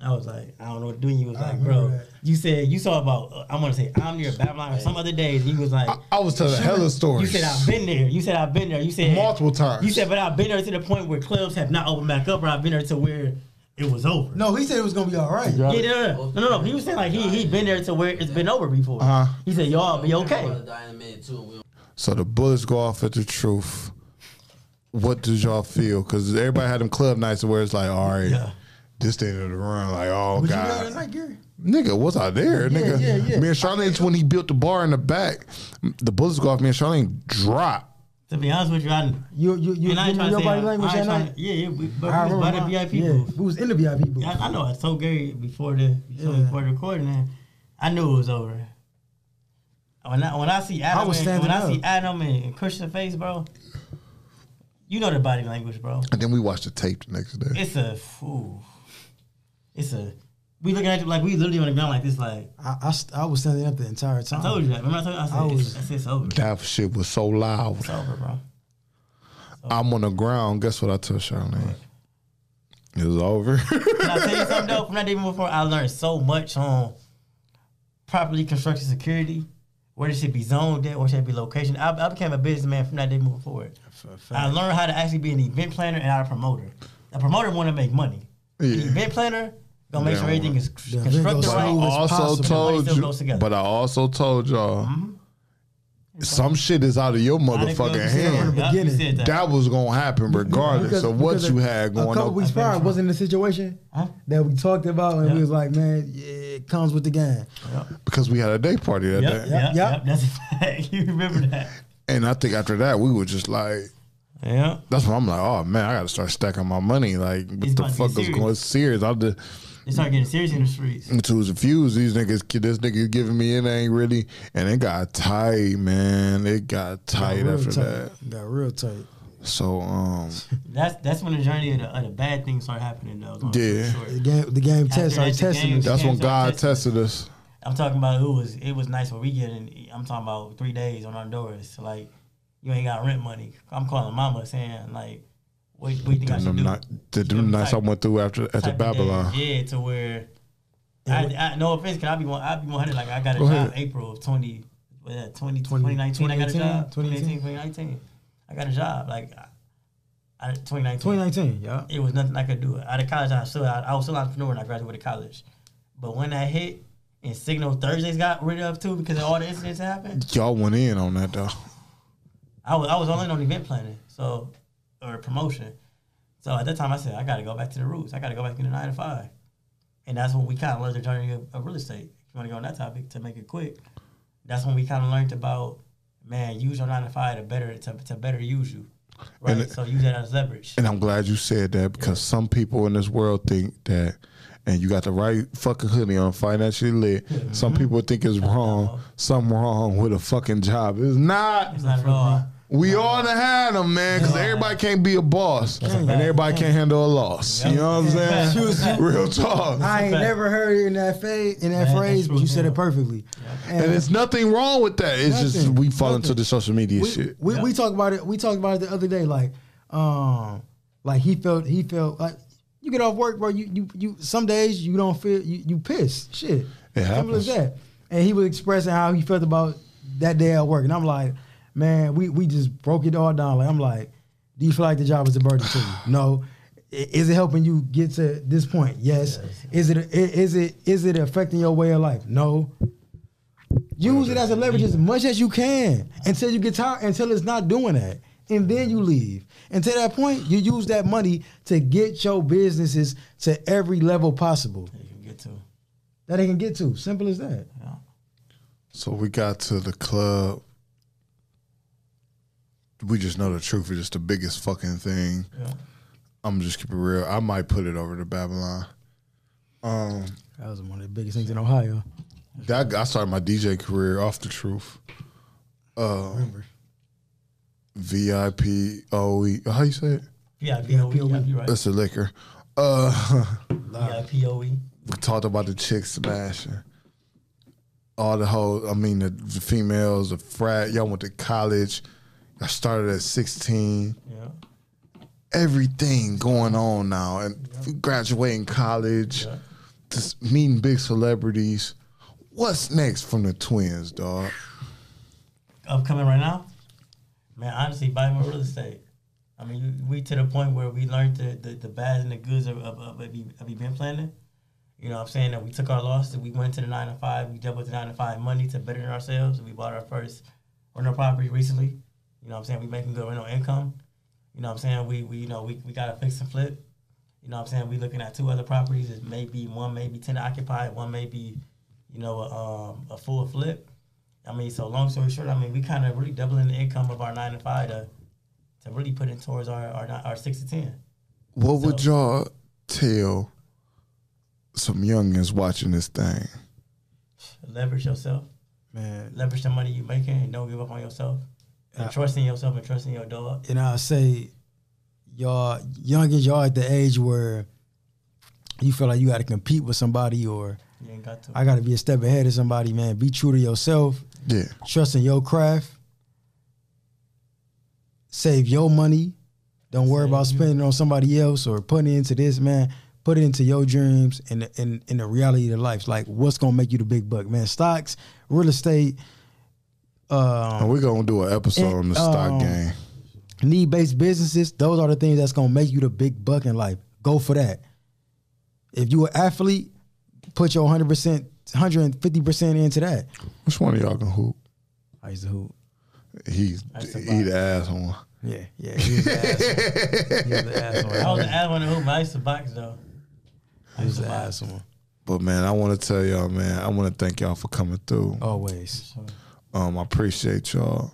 was like, I don't know what to do. And you was like, bro, you said you saw about I want to say Omni or Babylon or some other days. And you was like, I was telling hella stories. You said I've been there. You said multiple times. You said, but I've been there to the point where clubs have not opened back up, or I've been there to where it was over. No, he said it was gonna be all right. Yeah, no. He was saying like he been there to where it's been over before. He said y'all be okay. So the bullets go off at the truth. What does y'all feel? Because everybody had them club nights where it's like, all right, this day of the run, like, oh, was God. You there that night, Gary? Nigga, was I there? Nigga. Yeah. Me and Charlene, when he built the bar in the back, the bullets go off, me and Charlene drop. To be honest with you, you know your body language that night? Yeah, but we was by the VIP booth. We was in the VIP booth. I know. I told Gary before the recording, and I knew it was over. When I see Adam and Christian face, bro, you know the body language, bro. And then we watched the tape the next day. We looking at it like we literally on the ground like this, like I was standing up the entire time. I told you that. Remember I told you? I said it's over. That shit was so loud. It's over, bro. I'm on the ground. Guess what I told Charlene? It was over. Can I tell you something though? From that day before, I learned so much on properly constructed security. Where it should be zoned at, where it should be location. I became a businessman from that day moving forward. I learned how to actually be an event planner and not a promoter. A promoter want to make money. The event planner gonna make sure everything is constructed goes right. But I also told y'all. Some shit is out of your motherfucking hand. That was gonna happen regardless of what you had going on. A couple weeks prior, wasn't the situation that we talked about, and we was like, man, it comes with the game. Because we had a day party that day. Yep, that's a fact. You remember that? And I think after that, we were just like, that's when I'm like, oh man, I gotta start stacking my money. Like, what the fuck is going serious? They started getting serious in the streets. To was confused. These niggas, this nigga giving me it ain't really, and it got tight, man. It got tight after that. Got real tight. So that's when the journey of the bad things started happening though. Yeah, the game test started testing us. That's when God tested us. I'm talking about it was nice when we get in. I'm talking about 3 days on our doors. Like, you ain't got rent money. I'm calling mama saying like, what do you think I should do? The nights I went through after Babylon. Yeah, to where I no offense, can I be 100? Like, I got a job April of 2019. I got a job 2019. I got a job like 2019. Yeah. It was nothing I could do. Out of college, I was still an entrepreneur when I graduated college. But when that hit and Signal Thursdays got rid of too because of all the incidents that happened, y'all went in on that though. I was only on event planning, or promotion. So at that time, I said, I got to go back to the roots. I got to go back into 9 to 5. And that's when we kind of learned the journey of real estate. If you want to go on that topic to make it quick, that's when we kind of learned about, man, use your 9 to 5 to better use you. Right? So use that as leverage. And I'm glad you said that because some people in this world think that, and you got the right fucking hoodie on, financially lit. Mm-hmm. Some people think it's wrong. Something wrong with a fucking job. It's not. It's not at all. We all done had them, man, because everybody can't be a boss and everybody can't handle a loss. You know what I'm saying? Real talk. I ain't never heard it in that phrase, but you said it perfectly. And it's nothing wrong with that. It's just we fall into the social media shit. We talked about it. We talked about it the other day. Like he felt like you get off work, bro. You some days you don't feel you pissed. Shit. It happens. Simple as that. And he was expressing how he felt about that day at work, and I'm like, man, we just broke it all down. Like, I'm like, do you feel like the job is a burden to you? No. Is it helping you get to this point? Yes. Is it affecting your way of life? No. Use it as a leverage as much as you can until you get tired, until it's not doing that. And then you leave. And to that point, you use that money to get your businesses to every level possible. That they can get to. Simple as that. Yeah. So we got to the club. We just know the truth is just the biggest fucking thing. Yeah. I'm just keep it real. I might put it over to Babylon. That was one of the biggest things in Ohio. I started my DJ career off the truth. Remember. VIPOE. How you say it? VIPOE. Right. That's the liquor. VIPOE. We talked about the chicks smashing. All the whole, the females, the frat. Y'all went to college. I started at 16. Yeah. Everything going on now. And graduating college. Yeah. Just meeting big celebrities. What's next from the twins, dog? Upcoming right now? Man, honestly, buying more real estate. We to the point where we learned the bads and the goods of event planning. You know what I'm saying? That we took our losses. We went to the 9 to 5. We doubled the 9 to 5 money to better ourselves. We bought our first rental property recently. You know what I'm saying? We making good rental income. You know what I'm saying? We got to fix and flip. You know what I'm saying? We looking at 2 other properties. One may be tenant occupied. One may be, a full flip. So long story short, we kind of really doubling the income of our 9 to 5 to really put it towards our 6 to 10. What would y'all tell some youngins watching this thing? Leverage yourself. Man. Leverage the money you making and don't give up on yourself. And trust in yourself and trust in your dog. And I'll say, y'all youngins, y'all at the age where you feel like you got to compete with somebody or you ain't got to. I got to be a step ahead of somebody, man. Be true to yourself. Yeah. Trust in your craft. Save your money. Don't worry about spending it on somebody else or putting it into this, man. Put it into your dreams and the reality of life. Like, what's going to make you the big buck, man? Stocks, real estate. And we're going to do an episode on the stock game. Need-based businesses, those are the things that's going to make you the big buck in life. Go for that. If you an athlete, put your 100%, 150% into that. Which one of y'all can hoop? I used to hoop. He the ass one. Yeah. He was the ass one. He was the ass one. I was the ass one to hoop, but I used to box though. He was the ass one. But man, I want to tell y'all, man, I want to thank y'all for coming through. Always. I appreciate y'all.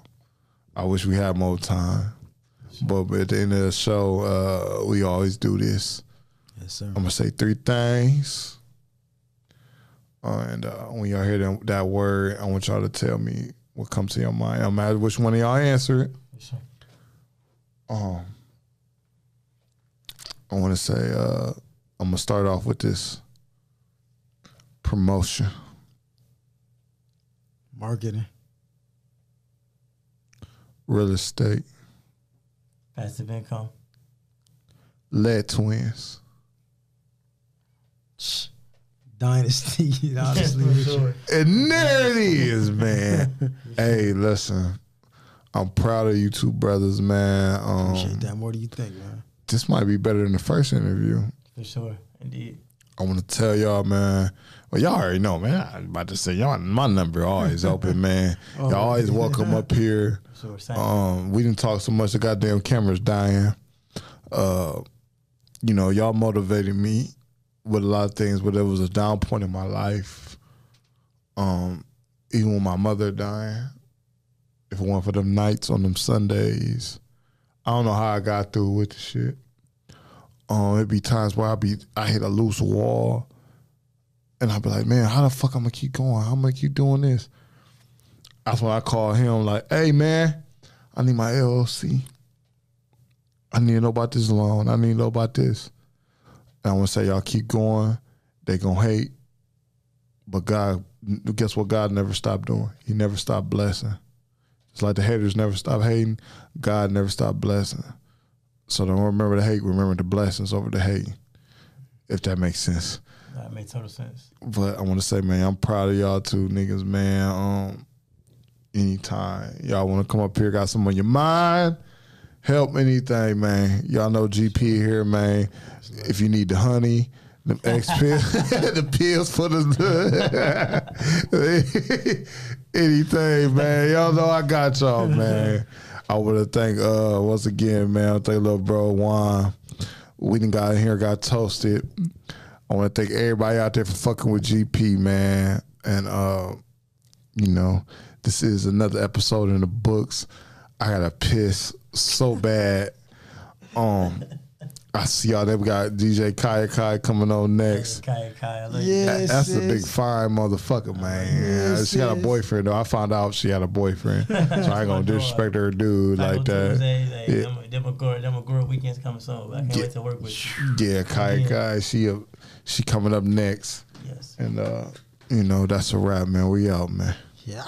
I wish we had more time. But at the end of the show, we always do this. Yes, sir. I'm going to say 3 things. And when y'all hear that word, I want y'all to tell me what comes to your mind. No matter which one of y'all answer it. Yes, sir. I want to say, I'm going to start off with this. Promotion. Marketing. Real estate. Passive income. Lett twins. Dynasty, honestly. Sure. And there it is, man. Hey, listen. I'm proud of you two brothers, man. Appreciate that. More do you think, man? This might be better than the first interview. For sure. Indeed. I want to tell y'all, man. Well, y'all already know, man. I'm about to say, y'all, my number always open, man. Y'all always welcome up here. Sure, same. We didn't talk so much. The goddamn camera's dying. You know, y'all motivated me with a lot of things, but there was a down point in my life. Even with my mother dying, if it weren't for them nights on them Sundays, I don't know how I got through with the shit. It'd be times where I hit a loose wall, and I'd be like, man, how the fuck I'm gonna keep going? How am I gonna keep doing this? That's when I call him like, hey man, I need my LLC. I need to know about this loan. I need to know about this. And I want to say, y'all keep going. They gonna hate. But God, guess what God never stopped doing? He never stopped blessing. It's like the haters never stop hating. God never stopped blessing. So don't remember the hate, remember the blessings over the hate. If that makes sense. That made total sense. But I want to say, man, I'm proud of y'all two niggas, man. Anytime y'all want to come up here, got something on your mind, help, anything, man. Y'all know GP here, man. If you need the honey, the X pills, the pills for the anything, man. Y'all know I got y'all, man. I want to thank once again, man. I thank little bro Juan. We done got in here, got toasted. I want to thank everybody out there for fucking with GP, man. And you know, this is another episode in the books. I gotta piss so bad. I see y'all. They got DJ Kai coming on next. Kai, I love Yes, That's a sis. big fine motherfucker, man. Yes, She got a sis. boyfriend though. I found out she had a boyfriend, so I ain't gonna disrespect her dude like that. Tuesdays, them McGraw weekends coming soon. I can't wait to work with you. Yeah, Kai, she coming up next, Yes. and you know that's a wrap, man. We out, man. Yeah.